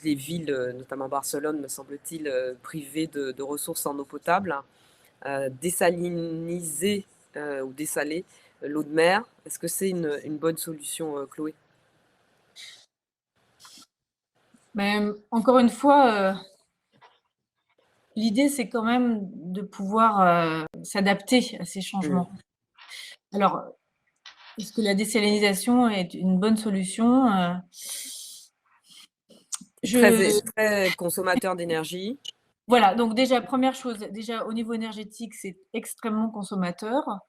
les villes, notamment Barcelone, me semble-t-il, privées de ressources en eau potable, désaliniser ou dessaler l'eau de mer. Est-ce que c'est une bonne solution, Chloé? Mais encore une fois, l'idée, c'est quand même de pouvoir s'adapter à ces Mmh. changements. Alors, est-ce que la désalinisation est une bonne solution? Je C'est très consommateur d'énergie. Voilà, donc déjà, première chose, déjà au niveau énergétique, c'est extrêmement consommateur.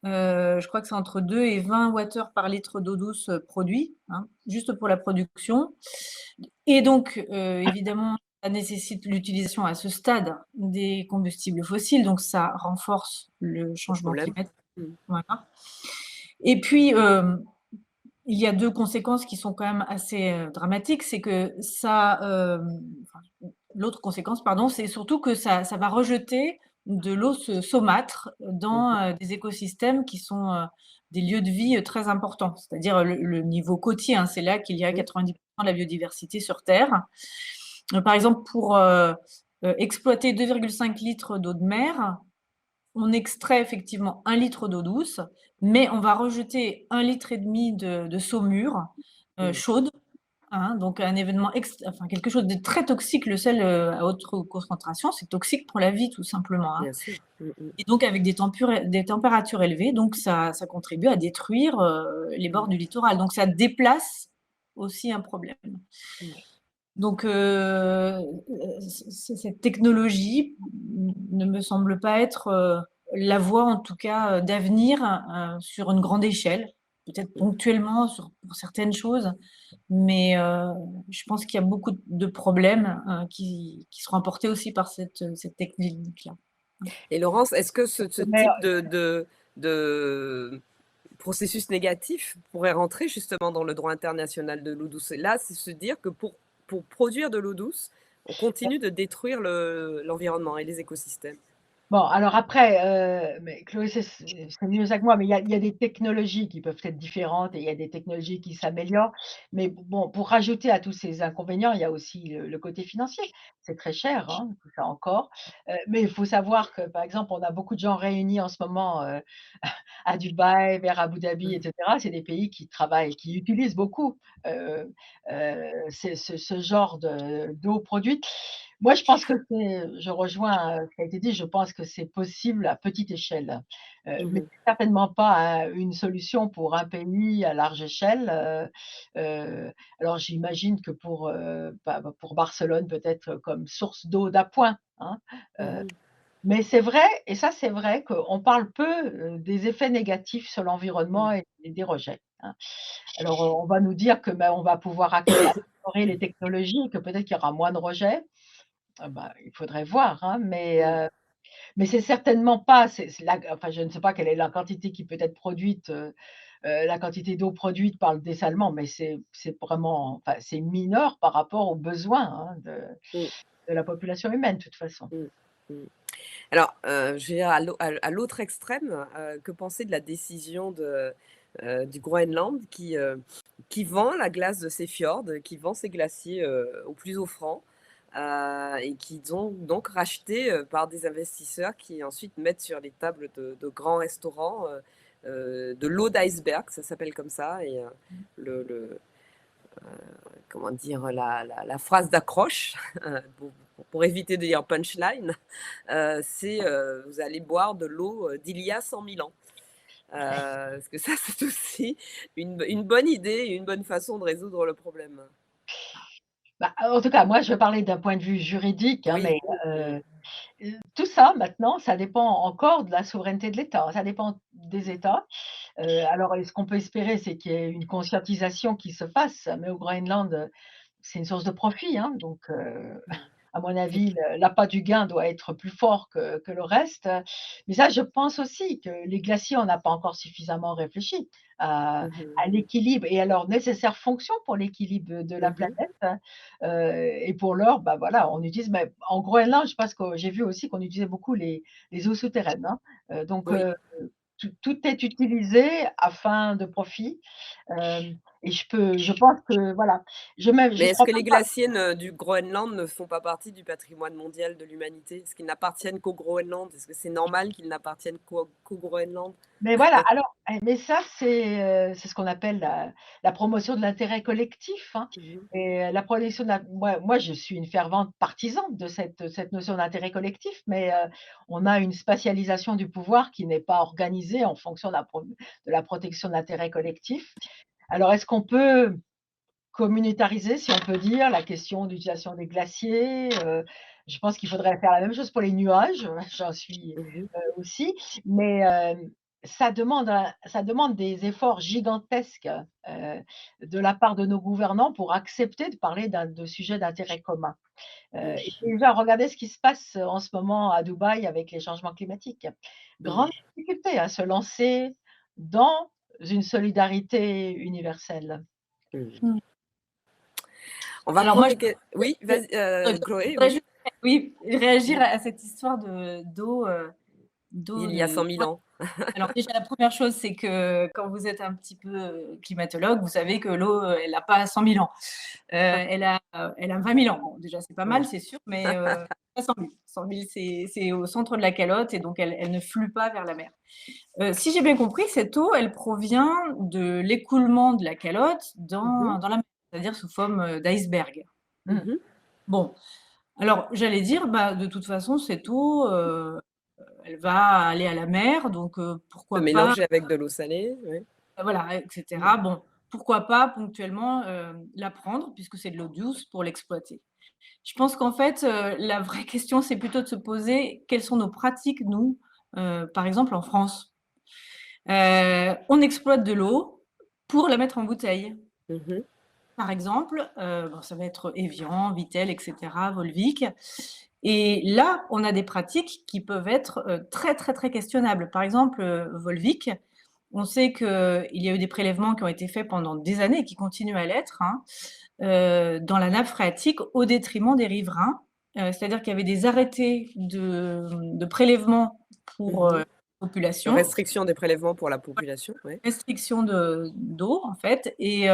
Je crois que c'est entre 2 et 20 Wh par litre d'eau douce, produit, hein, juste pour la production et donc évidemment, ça nécessite l'utilisation à ce stade des combustibles fossiles, donc ça renforce le Le changement problème. climatique, Mmh. voilà et puis, il y a 2 conséquences qui sont quand même assez, dramatiques. C'est que ça, enfin, l'autre conséquence, pardon, c'est surtout que ça va rejeter de l'eau saumâtre Mmh dans, mh. des écosystèmes qui sont, des lieux de vie, très importants. C'est-à-dire le niveau côtier, hein, c'est là qu'il y a Mmh. 90 de la biodiversité sur terre. Par exemple, pour, exploiter 2,5 litres d'eau de mer, on extrait effectivement 1 litre d'eau douce, mais on va rejeter 1,5 litre de saumure, Mmh. chaude, hein, donc un événement enfin quelque chose de très toxique. Le sel, à haute concentration, c'est toxique pour la vie tout simplement, hein Bien sûr. Mmh mh. et donc avec des températures élevées, donc ça contribue à détruire, les bords Mmh. du littoral, donc ça déplace aussi un problème. Mmh. Donc cette technologie ne me semble pas être, la voie en tout cas, d'avenir, sur une grande échelle. Peut-être Mmh. ponctuellement pour certaines choses, mais je pense qu'il y a beaucoup de problèmes, qui seront apportés aussi par cette technique-là. Et Laurence, est-ce que ce Mais type de processus négatif pourrait rentrer justement dans le droit international de l'eau douce? Et là, c'est se dire que pour produire de l'eau douce, on continue de détruire l'environnement et les écosystèmes. bon, alors après, mais Chloé c'est mieux ça que moi, mais il y a des technologies qui peuvent être différentes et il y a des technologies qui s'améliorent. Mais bon, pour rajouter à tous ces inconvénients, il y a aussi le côté financier. C'est très cher, hein, tout ça encore. Mais il faut savoir que, par exemple, on a beaucoup de gens réunis en ce moment, à Dubaï, vers Abu Dhabi et Mmh. cetera. C'est des pays qui travaillent, qui utilisent beaucoup, ce genre d'eau produite. Moi, je pense que je rejoins, ce qui a été dit, je pense que c'est possible à petite échelle, mais Mmh. c'est certainement pas, une solution pour un pays à large échelle, alors j'imagine que pour Barcelone, peut-être comme source d'eau d'appoint, hein, heu, Mmh. mais c'est vrai et ça, c'est vrai qu'on parle peu, des effets négatifs sur l'environnement Mmh. et des rejets, hein. Alors, on va nous dire que, on va pouvoir améliorer les technologies et que peut-être qu'il y aura moins de rejets. Ah bah, il faudrait voir, hein, Mmh. mais c'est certainement pas c'est la enfin, je ne sais pas quelle est la quantité qui peut être produite, la quantité d'eau produite par le dessalement, mais c'est vraiment enfin, c'est mineur par rapport aux besoins, hein, Mmh. de la population humaine, de toute façon. Mmh. Mmh. Alors, je vais à l'autre extrême, que penser de la décision du Groenland qui, qui vend la glace de ces fjords, qui vend ces glaciers, au plus offrant, et qui sont donc rachetés, par des investisseurs qui ensuite mettent sur les tables de grands restaurants, de l'eau d'iceberg, ça s'appelle comme ça et le comment dire? La phrase d'accroche, pour éviter de dire punchline, c'est, «Vous allez boire de l'eau, d'il y a 100 000 ans». Parce que ça, c'est aussi une bonne idée et une bonne façon de résoudre le problème. Bah, en tout cas, moi, je vais parler d'un point de vue juridique, hein, Oui. mais Mmh. tout ça maintenant, ça dépend encore de la souveraineté de l'État. Ça dépend des États. Alors, ce qu'on peut espérer, c'est qu'il y ait une conscientisation qui se fasse, mais au Groenland, c'est une source de profit, hein, donc Mmh. à mon C'est avis, l'appât du gain doit être plus fort que le reste. Mais ça, je pense aussi que les glaciers, on n'a pas encore suffisamment réfléchi mmh à mh. l'équilibre et à leur nécessaire fonction pour l'équilibre de la Mmh. planète, et pour l'heure, bah, voilà, on utilise mais en Groenland, je pense que j'ai vu aussi qu'on utilisait beaucoup les eaux souterraines, hein, donc Oui. tout est utilisé à fin de profit, et je pense que voilà, Mais je est-ce crois que les même pas. glaciers du Groenland ne font pas partie du patrimoine mondial de l'humanité? Est-ce qu'ils n'appartiennent qu'au Groenland? Est-ce que c'est normal qu'ils n'appartiennent qu'au Groenland? Mais voilà, alors mais ça, c'est ce qu'on appelle la promotion de l'intérêt collectif, hein, Mmh. et la promotion de la moi, je suis une fervente partisane de cette notion d'intérêt collectif, mais on a une spatialisation du pouvoir qui n'est pas organisée en fonction de la protection de l'intérêt collectif. Alors est-ce qu'on peut communautariser, si on peut dire, la question d'utilisation des glaciers? Je pense qu'il faudrait faire la même chose pour les nuages, j'en suis, Mmh. aussi, mais ça demande des efforts gigantesques, de la part de nos gouvernants pour accepter de parler de sujets d'intérêt commun. Mmh. Et déjà regardez ce qui se passe en ce moment à Dubaï avec les changements climatiques. Grande Mmh. difficulté à se lancer dans une solidarité universelle. Mmh. Mmh. On va Alors moi, prendre les ques oui, vas-y, je Chloé, voudrais oui. juste oui, réagir Mmh. à cette histoire d'eau Il y a 100 000 ouais, ans. alors déjà la première chose, c'est que quand vous êtes un petit peu, climatologue, vous savez que l'eau, elle a pas 100 000 ans. Elle a 20 000 ans. Bon déjà c'est pas mal, Oui. c'est sûr, mais pas 100 000. 100 000 c'est au centre de la calotte et donc elle ne flue pas vers la mer. Si j'ai bien compris, cette eau, elle provient de l'écoulement de la calotte Mmh mh. dans la mer, c'est-à-dire sous forme, d'iceberg. Mmh. Mmh. Bon, alors j'allais dire, bah, de toute façon cette eau, elle va aller à la mer, donc Se pourquoi pas mélanger avec de l'eau salée, oui. voilà et Mmh. cetera. Bon, pourquoi pas ponctuellement, la prendre puisque c'est de l'eau douce pour l'exploiter. Je pense qu'en fait, la vraie question, c'est plutôt de se poser quelles sont nos pratiques nous, par exemple en France. On exploite de l'eau pour la mettre en bouteille. Mmh mh. Par exemple, bon, ça va être Evian, Vittel, et cetera, Volvic et là, on a des pratiques qui peuvent être, très, très, très questionnables. Par exemple, Volvic, on sait qu'il y a eu des prélèvements qui ont été faits pendant des années et qui continuent à l'être, hein, dans la nappe phréatique au détriment des riverains. C'est-à-dire qu'il y avait des arrêtés de prélèvement pour, Mmh. De population, restriction des prélèvements pour la population, ouais. restriction de d'eau en fait et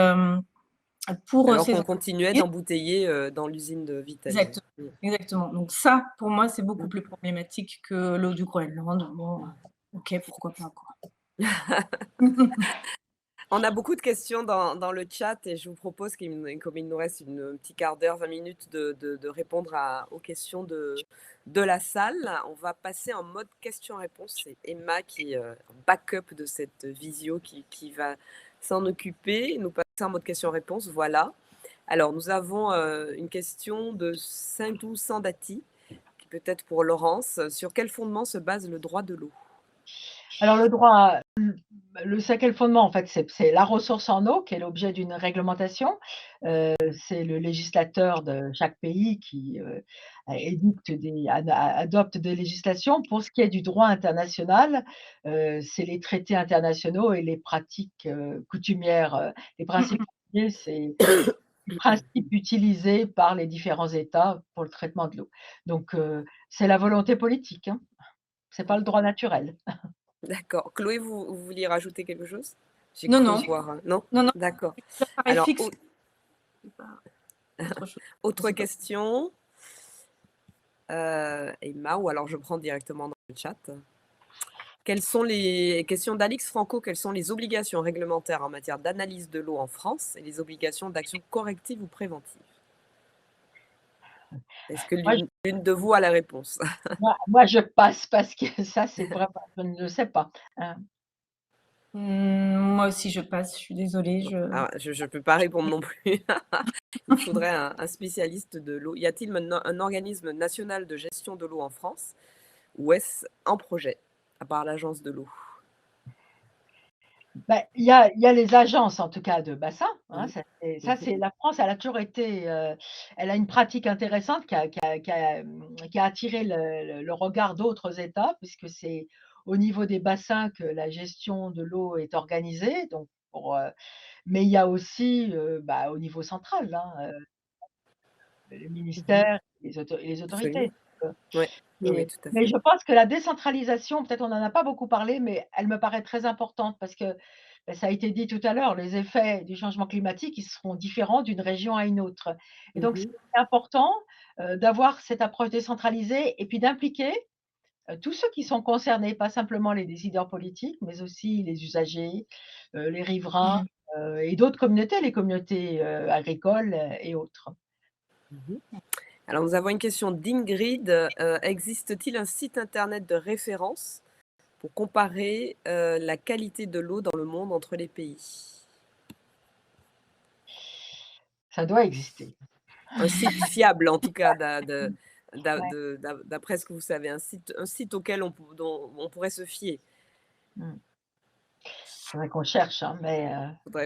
pour, Alors ces qu'on continuait entreprises d'embouteiller, dans l'usine de Vittel, oui. exactement, Mmh. exactement. Donc ça, pour moi, c'est beaucoup Mmh. plus problématique que l'eau du Groenland. Bon, OK, pourquoi pas, quoi. On a beaucoup de questions dans le chat et je vous propose comme il nous reste un petit quart d'heure, 20 minutes de répondre aux questions de la salle. On va passer en mode questions-réponses. C'est Emma qui backup de cette visio qui va s'en occuper. Nous passer en mode questions-réponses. Voilà. Alors, nous avons une question de Saint-Doux Sandati, qui peut être pour Laurence. Sur quel fondement se base le droit de l'eau? Alors le droit, le cinquième fondement, en fait, c'est la ressource en eau qui est l'objet d'une réglementation. C'est le législateur de chaque pays qui, édicte adopte des législations. Pour ce qui est du droit international, c'est les traités internationaux et les pratiques, coutumières, les principes coutumiers, c'est les principes utilisés par les différents États pour le traitement de l'eau. Donc c'est la volonté politique, hein, c'est pas le droit naturel. D'accord. Chloé, vous vouliez rajouter quelque chose? J'ai Non, cru non, voir, non? non, non, D'accord. l'appareil Alors, fixe, c'est pas autre chose. Je autre sais pas. question, Emma, ou alors je prends directement dans le chat. Quelles sont les questions d'Alix Franco, quelles sont les obligations réglementaires en matière d'analyse de l'eau en France et les obligations d'action corrective ou préventive? Est-ce que Moi, l'une de vous a la réponse? moi, je passe parce que ça, c'est vraiment je ne le sais pas, hein. Moi aussi, je passe, je suis désolée, Ah, je ne peux pas répondre non plus. Il faudrait un spécialiste de l'eau. Y a-t-il maintenant un organisme national de gestion de l'eau en France ou est-ce un projet, à part l'agence de l'eau? Bah, il y a les agences en tout cas de bassin, hein, Mmh. ça Mmh. c'est la France, elle a toujours été, elle a une pratique intéressante qui a attiré le regard d'autres États puisque c'est au niveau des bassins que la gestion de l'eau est organisée donc mais il y a aussi, bah, au niveau central, hein, le Mmh. ministère et les autorités. Absolument. Ouais. Oui, oui, tout à Mais fait. je pense que la décentralisation, peut-être on n'en a pas beaucoup parlé, mais elle me paraît très importante parce que, bah, ça a été dit tout à l'heure, les effets du changement climatique, ils seront différents d'une région à une autre. Et donc c'est Mmh. important, d'avoir cette approche décentralisée et puis d'impliquer, tous ceux qui sont concernés, pas simplement les décideurs politiques, mais aussi les usagers, les riverains, Mmh. et d'autres communautés, les communautés, agricoles, et autres. Mmh. Alors nous avons une question d'Ingrid. Existe-t-il un site internet de référence pour comparer, la qualité de l'eau dans le monde entre les pays? Ça doit exister. Un site fiable en tout cas Ouais. d'après ce que vous savez, un site auquel dont on pourrait se fier. Mmh. Faudrait qu'on cherche, hein, mais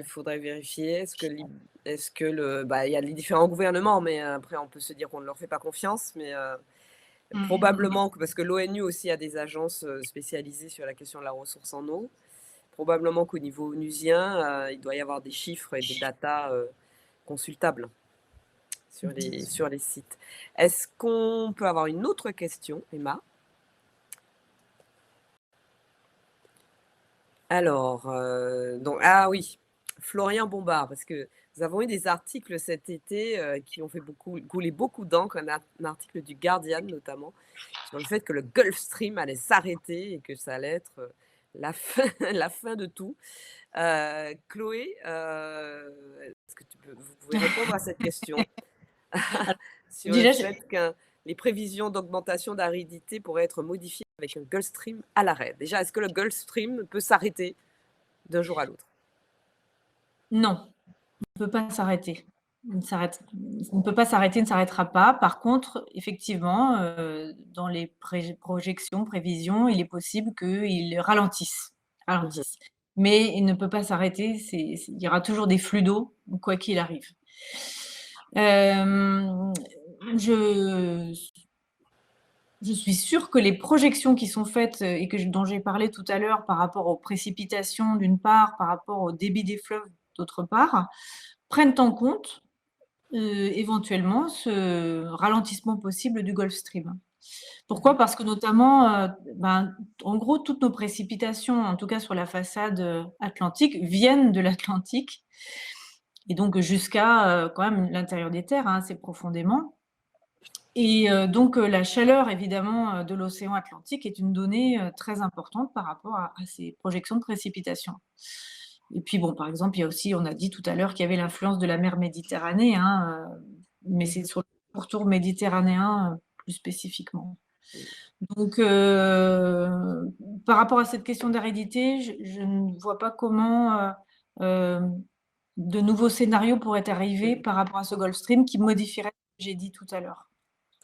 Faudrait vérifier. Est-ce que il y a les différents gouvernements, mais après on peut se dire qu'on ne leur fait pas confiance, mais Mmh. probablement que parce que l'ONU aussi a des agences, spécialisées sur la question de la ressource en eau. Probablement qu'au niveau onusien, il doit y avoir des chiffres et des datas, consultables sur les sites. Est-ce qu'on peut avoir une autre question, Emma? Alors, donc ah oui, Florian Bombard, parce que nous avons eu des articles cet été, qui ont fait couler beaucoup d'encre, un article du Guardian notamment, sur le fait que le Gulf Stream allait s'arrêter et que ça allait être, la fin la fin de tout. Chloé, est-ce que vous pouvez répondre à cette question? Alors Sur le déjà, fait que les prévisions d'augmentation d'aridité pourraient être modifiées avec un Gulf Stream à l'arrêt. Déjà, est-ce que le Gulf Stream peut s'arrêter d'un jour à l'autre? non, on ne peut pas s'arrêter. Il ne peut pas s'arrêter, il ne s'arrêtera pas. Par contre, effectivement, dans les projections, prévisions, il est possible qu'il Mmh. ralentisse. Mais il ne peut pas s'arrêter, il y aura toujours des flux d'eau, quoi qu'il arrive. Hem, je je suis sûre que les projections qui sont faites, et dont j'ai parlé tout à l'heure par rapport aux précipitations d'une part, par rapport au débit des fleuves d'autre part, prennent en compte, éventuellement ce ralentissement possible du Gulf Stream. Pourquoi? Parce que notamment, en gros, toutes nos précipitations, en tout cas sur la façade, atlantique, viennent de l'Atlantique et donc jusqu'à, quand même l'intérieur des terres, hein, assez profondément. Et donc la chaleur évidemment, de l'océan Atlantique est une donnée, très importante par rapport à ces projections de précipitations. Et puis bon, par exemple, il y a aussi, on a dit tout à l'heure qu'il y avait l'influence de la mer Méditerranée, hein, mais c'est Mmh. sur le pourtour méditerranéen, plus spécifiquement. Mmh. Donc par rapport à cette question d'aridité, je ne vois pas comment, de nouveaux scénarios pourraient arriver Mmh. par rapport à ce Gulf Stream qui modifierait ce que j'ai dit tout à l'heure.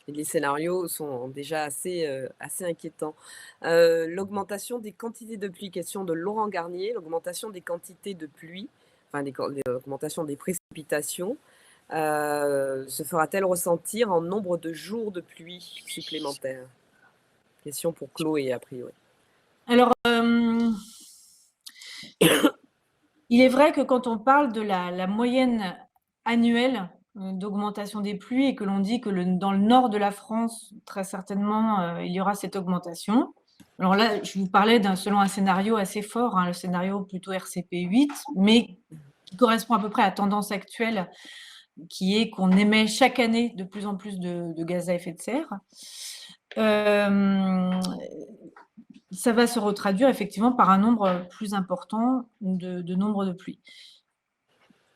Et les scénarios sont déjà assez inquiétants. L'augmentation des quantités de pluie, question de Laurent Garnier, l'augmentation des quantités de pluie, enfin l'augmentation des précipitations, se fera-t-elle ressentir en nombre de jours de pluie supplémentaires? Question pour Chloé, a priori. Alors, il est vrai que quand on parle de la moyenne annuelle, d'augmentation des pluies et que l'on dit que dans le nord de la France, très certainement, il y aura cette augmentation. Alors là, je vous parlais selon un scénario assez fort, hein, le scénario plutôt RCP 8, mais qui correspond à peu près à la tendance actuelle, qui est qu'on émet chaque année de plus en plus de gaz à effet de serre. Ça va se retraduire effectivement par un nombre plus important de nombre de pluies.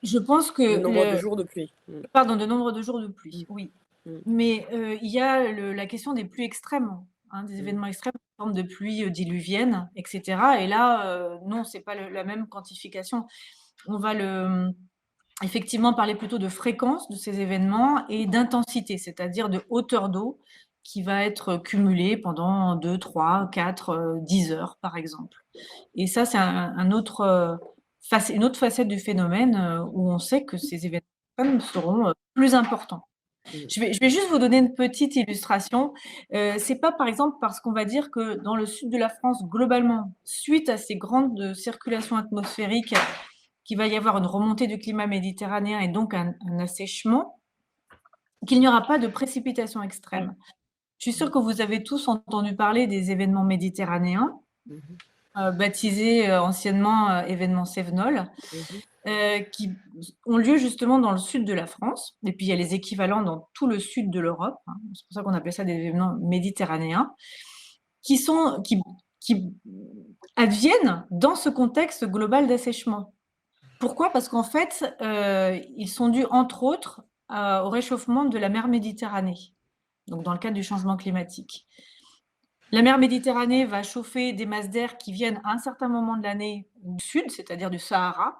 Je pense que Le nombre de jours de pluie. Pardon, de nombre de jours de pluie, oui. Mm. Mais il y a la question des pluies extrêmes, hein, des Mm. événements extrêmes, en forme de pluie diluvienne, etc. Et là, non, c'est pas la même quantification. On va effectivement parler plutôt de fréquence de ces événements et d'intensité, c'est-à-dire de hauteur d'eau qui va être cumulée pendant 2, 3, 4, 10 heures, par exemple. Et ça, c'est une autre facette du phénomène où on sait que ces événements seront plus importants. Je vais juste vous donner une petite illustration. C'est pas, par exemple, parce qu'on va dire que dans le sud de la France, globalement, suite à ces grandes circulations atmosphériques, qu'il va y avoir une remontée du climat méditerranéen et donc un assèchement, qu'il n'y aura pas de précipitations extrêmes. Je suis sûre que vous avez tous entendu parler des événements méditerranéens, baptisés anciennement événements Cévenol, qui ont lieu justement dans le sud de la France. Et puis il y a les équivalents dans tout le sud de l'Europe, hein. C'est pour ça qu'on appelle ça des événements méditerranéens, qui adviennent dans ce contexte global d'assèchement. Pourquoi? Parce qu'en fait, ils sont dus, entre autres, au réchauffement de la mer Méditerranée, donc dans le cadre du changement climatique. La mer Méditerranée va chauffer des masses d'air qui viennent à un certain moment de l'année du sud, c'est-à-dire du Sahara.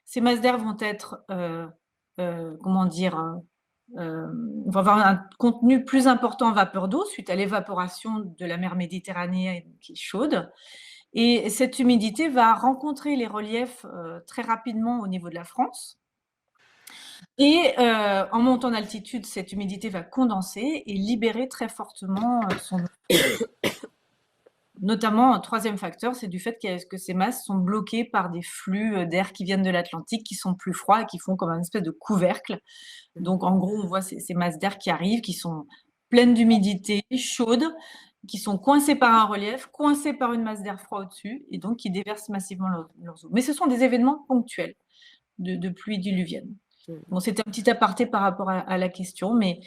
Ces masses d'air vont être, on va avoir un contenu plus important en vapeur d'eau suite à l'évaporation de la mer Méditerranée qui est chaude. Et cette humidité va rencontrer les reliefs très rapidement au niveau de la France. Et en montant d'altitude, cette humidité va condenser et libérer très fortement son eau. Notamment, un troisième facteur, c'est du fait que ces masses sont bloquées par des flux d'air qui viennent de l'Atlantique, qui sont plus froids et qui font comme un espèce de couvercle. Donc, en gros, on voit ces masses d'air qui arrivent, qui sont pleines d'humidité, chaudes, qui sont coincées par un relief, coincées par une masse d'air froid au-dessus, et donc qui déversent massivement leurs eaux. Mais ce sont des événements ponctuels de pluie diluvienne. Bon, c'était un petit aparté par rapport à la question, mais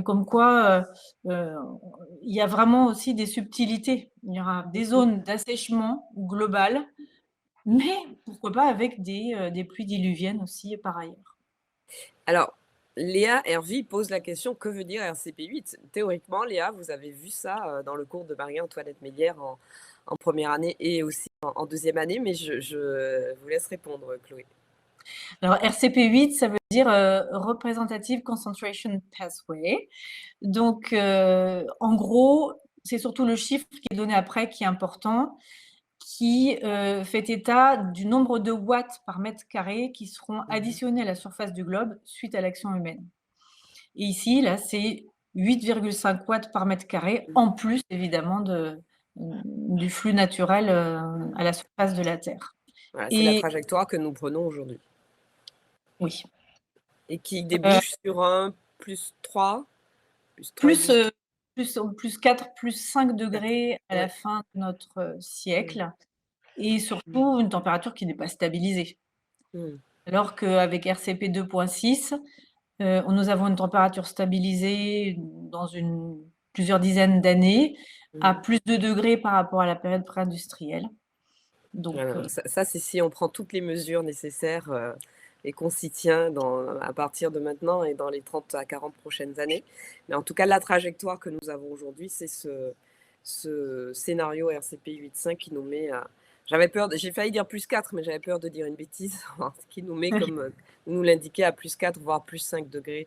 comme quoi il y a vraiment aussi des subtilités. Il y aura des zones d'assèchement global, mais pourquoi pas avec des pluies diluviennes aussi par ailleurs. Alors, Léa Hervy pose la question: que veut dire RCP8? Théoriquement, Léa, vous avez vu ça dans le cours de Marie-Antoinette Mélière en première année et aussi en deuxième année, mais je vous laisse répondre, Chloé. Alors, RCP8, ça veut dire Representative Concentration Pathway. Donc, en gros, c'est surtout le chiffre qui est donné après qui est important, qui fait état du nombre de watts par mètre carré qui seront additionnés à la surface du globe suite à l'action humaine. Et ici, là, c'est 8,5 watts par mètre carré, en plus, évidemment, du flux naturel à la surface de la Terre. Voilà, c'est la trajectoire que nous prenons aujourd'hui. Oui. Et qui débouche sur un plus 3, plus 4, plus 5 degrés à la fin de notre siècle, et surtout une température qui n'est pas stabilisée. Alors qu'avec RCP 2.6, nous avons une température stabilisée dans plusieurs dizaines d'années, à plus de degrés par rapport à la période pré-industrielle. Donc, ça, c'est si on prend toutes les mesures nécessaires et qu'on s'y tient à partir de maintenant et dans les 30 à 40 prochaines années. Mais en tout cas, la trajectoire que nous avons aujourd'hui, c'est ce scénario RCP 8.5 qui nous met à... j'ai failli dire plus 4, mais j'avais peur de dire une bêtise, qui nous met, comme vous nous l'indiquez, à plus 4, voire plus 5 degrés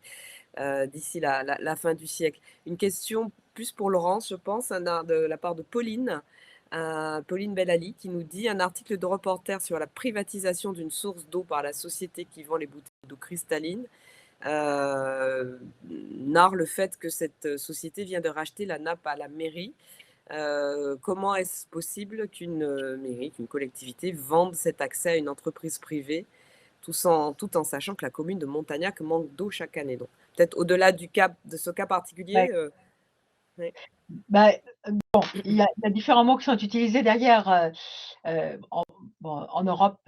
d'ici la fin du siècle. Une question plus pour Laurence, je pense, de la part de Pauline. Pauline Bellali qui nous dit: un article de Reporter sur la privatisation d'une source d'eau par la société qui vend les bouteilles d'eau cristalline narre le fait que cette société vient de racheter la nappe à la mairie. Comment est-ce possible qu'une mairie, qu'une collectivité vende cet accès à une entreprise privée tout en sachant que la commune de Montagnac manque d'eau chaque année? Donc peut-être au-delà de ce cas particulier. Ouais. Bah, il y a différents mots qui sont utilisés derrière, en bon, en Europe,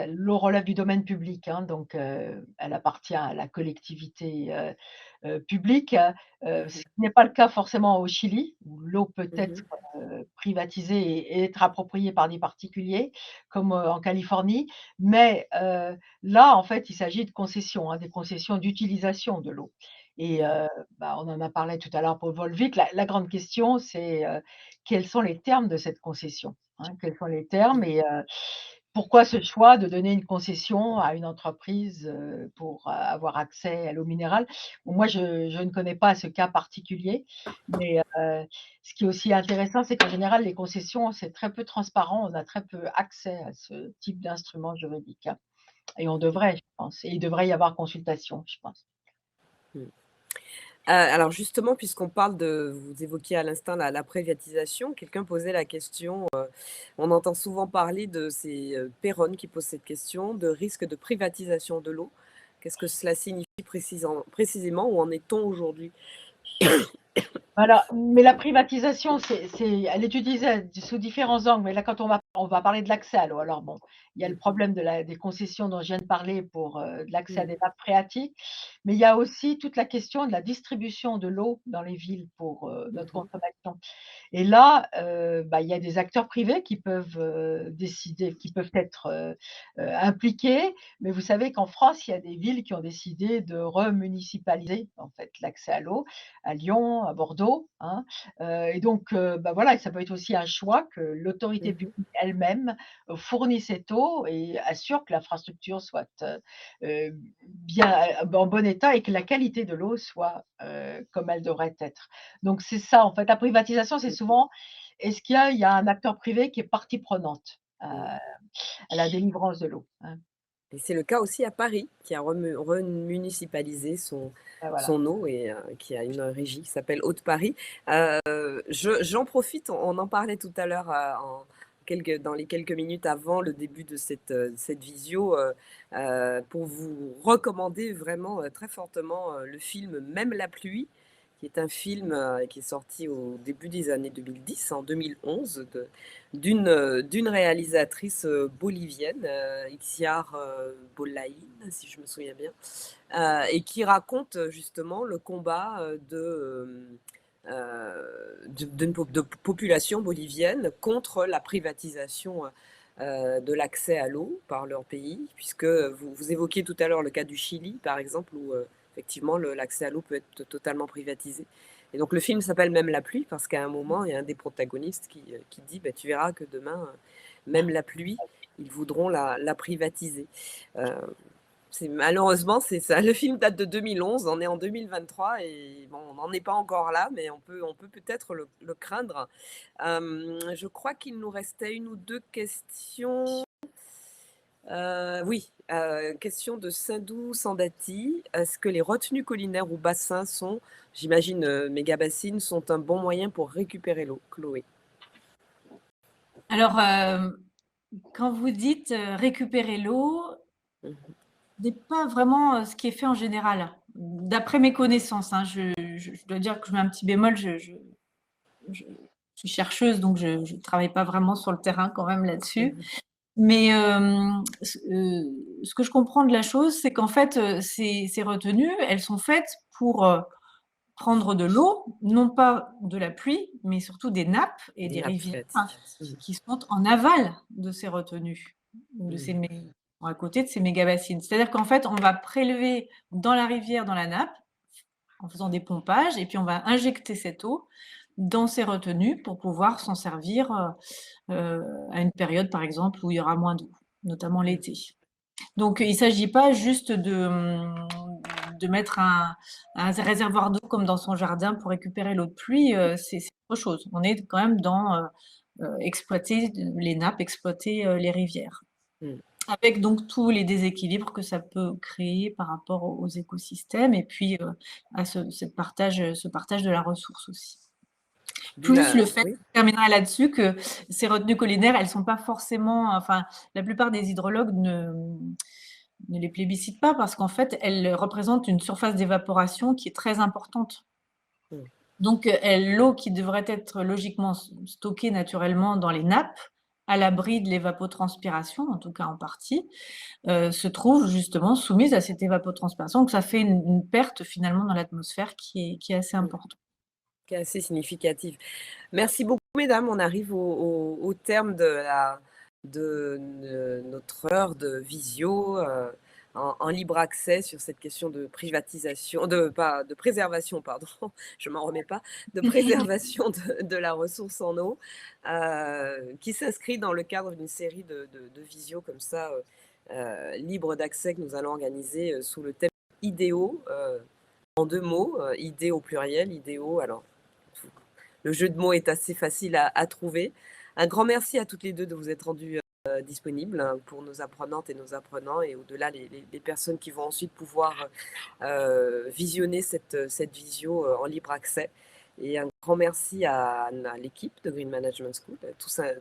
l'eau relève du domaine public, hein, donc elle appartient à la collectivité, publique, ce Mmh. qui n'est pas le cas forcément au Chili, où l'eau peut être, Mmh. privatisée et être appropriée par des particuliers, comme, en Californie. Mais là, en fait, il s'agit de concessions, hein, des concessions d'utilisation de l'eau et Mmh. on en a parlé tout à l'heure pour Volvic. La grande question, c'est, quels sont les termes de cette concession? Hein, quels sont les termes et pourquoi ce choix de donner une concession à une entreprise, pour avoir accès à l'eau minérale? Bon, moi, je ne connais pas ce cas particulier, mais ce qui est aussi intéressant, c'est qu'en général, les concessions, c'est très peu transparent. On a très peu accès à ce type d'instrument juridique, hein et on devrait, je pense et il devrait y avoir consultation, je pense. Mmh. Alors justement, puisqu'on parle de vous évoquiez à l'instant la privatisation, quelqu'un posait la question, on entend souvent parler de ces, Péronne qui pose cette question, de risque de privatisation de l'eau. Qu'est-ce que cela signifie précisément? Où en est-on aujourd'hui? Voilà, mais la privatisation, elle est utilisée sous différents angles, mais là, quand on va parler de l'accès à l'eau. Alors bon, il y a le Mmh. problème des concessions dont je viens de parler pour, de l'accès à Mmh. des nappes phréatiques, mais il y a aussi toute la question de la distribution de l'eau dans les villes pour, notre Mmh. consommation. Et là, il y a des acteurs privés qui peuvent, décider, qui peuvent être, impliqués. Mais vous savez qu'en France, il y a des villes qui ont décidé de remunicipaliser, en fait, l'accès à l'eau, à Lyon, à Bordeaux, hein. Et donc, voilà, ça peut être aussi un choix que l'autorité Mmh. publique elle-même, fournit cette eau et assure que l'infrastructure soit, bien, en bon état et que la qualité de l'eau soit, comme elle devrait être. Donc c'est ça, en fait, la privatisation, c'est Mmh. souvent est-ce qu'il y a un acteur privé qui est partie prenante, Mmh. à la délivrance de l'eau, hein? Et c'est le cas aussi à Paris, qui a remunicipalisé Bah, voilà. son eau et qui a une régie qui s'appelle Haute-Paris. J'en profite, on en parlait tout à l'heure, dans les quelques minutes avant le début de cette visio, pour vous recommander vraiment, très fortement, le film Même la pluie, qui est un film, qui est sorti au début des années 2010, en 2011, d'une réalisatrice, bolivienne, Itziar, Bollain, si je me souviens bien, et qui raconte, justement le combat, de population bolivienne contre la privatisation, de l'accès à l'eau par leur pays, puisque vous évoquiez tout à l'heure le cas du Chili, par exemple, où, effectivement l'accès à l'eau peut être totalement privatisé. Et donc le film s'appelle Même la pluie parce qu'à un moment, il y a un des protagonistes qui dit: «Bah, tu verras que demain, même la pluie, ils voudront la privatiser». Heu, c'est malheureusement, c'est ça. Le film date de 2011, on est en 2023 et bon, on n'en est pas encore là, mais on peut peut-être le craindre. Je crois qu'il nous restait une ou 2 questions. Oui, question de Sindou Sandati. Est-ce que les retenues collinaires ou bassins sont, j'imagine, méga-bassines, sont un bon moyen pour récupérer l'eau? Chloé. Alors, quand vous dites, récupérer l'eau, Mmh. ce n'est pas vraiment, ce qui est fait en général. D'après mes connaissances, hein, je dois dire que je mets un petit bémol, je suis chercheuse, donc je ne travaille pas vraiment sur le terrain quand même là-dessus. Mmh. Mais ce que je comprends de la chose, c'est qu'en fait, ces retenues, elles sont faites pour, prendre de l'eau, non pas de la pluie, mais surtout des nappes et Des des nappes rivières, hein, phréatiques. Mmh. qui sont en aval de ces retenues, de ces Mmh. mé à côté de ces méga-bassines. C'est-à-dire qu'en fait, on va prélever dans la rivière, dans la nappe, en faisant des pompages et puis on va injecter cette eau dans ces retenues pour pouvoir s'en servir, à une période, par exemple, où il y aura moins d'eau, notamment Mmh. l'été. Donc il ne s'agit pas juste de mettre un réservoir d'eau comme dans son jardin pour récupérer l'eau de pluie, c'est autre chose. On est quand même dans, exploiter les nappes, exploiter, les rivières. Mmh. Avec donc tous les déséquilibres que ça peut créer par rapport aux écosystèmes et puis, à ce partage de la ressource aussi. D'où Plus la le fait, oui. je terminerai là-dessus, que ces retenues collinaires, elles sont pas forcément, enfin, la plupart des hydrologues ne les plébiscitent pas parce qu'en fait, elles représentent une surface d'évaporation qui est très importante. Mmh. Donc, l'eau qui devrait être logiquement stockée naturellement dans les nappes, à l'abri de l'évapotranspiration, en tout cas en partie, se trouve justement soumise à cette évapotranspiration. Donc ça fait une perte finalement dans l'atmosphère qui est assez Mmh. importante. Qui est assez significative. Merci beaucoup, mesdames. On arrive au terme de notre heure de visio en libre accès sur cette question de privatisation, de préservation, pardon, je m'en remets pas, de préservation de la ressource en eau, qui s'inscrit dans le cadre d'une série de visio comme ça, libre d'accès que nous allons organiser sous le thème idéaux, en 2 mots, idées au pluriel, idéaux, alors le jeu de mots est assez facile à trouver. Un grand merci à toutes les deux de vous être rendues disponibles pour nos apprenantes et nos apprenants et au-delà les personnes qui vont ensuite pouvoir visionner cette visio en libre accès. Et un grand merci à l'équipe de Green Management School,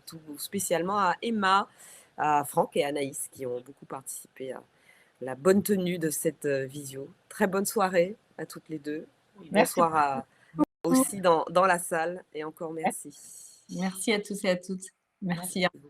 tout spécialement à Emma, à Franck et à Anaïs qui ont beaucoup participé à la bonne tenue de cette visio. Très bonne soirée à toutes les deux. Merci Bonsoir à beaucoup. aussi dans la salle et encore merci. Merci à tous et à toutes. Merci. Merci.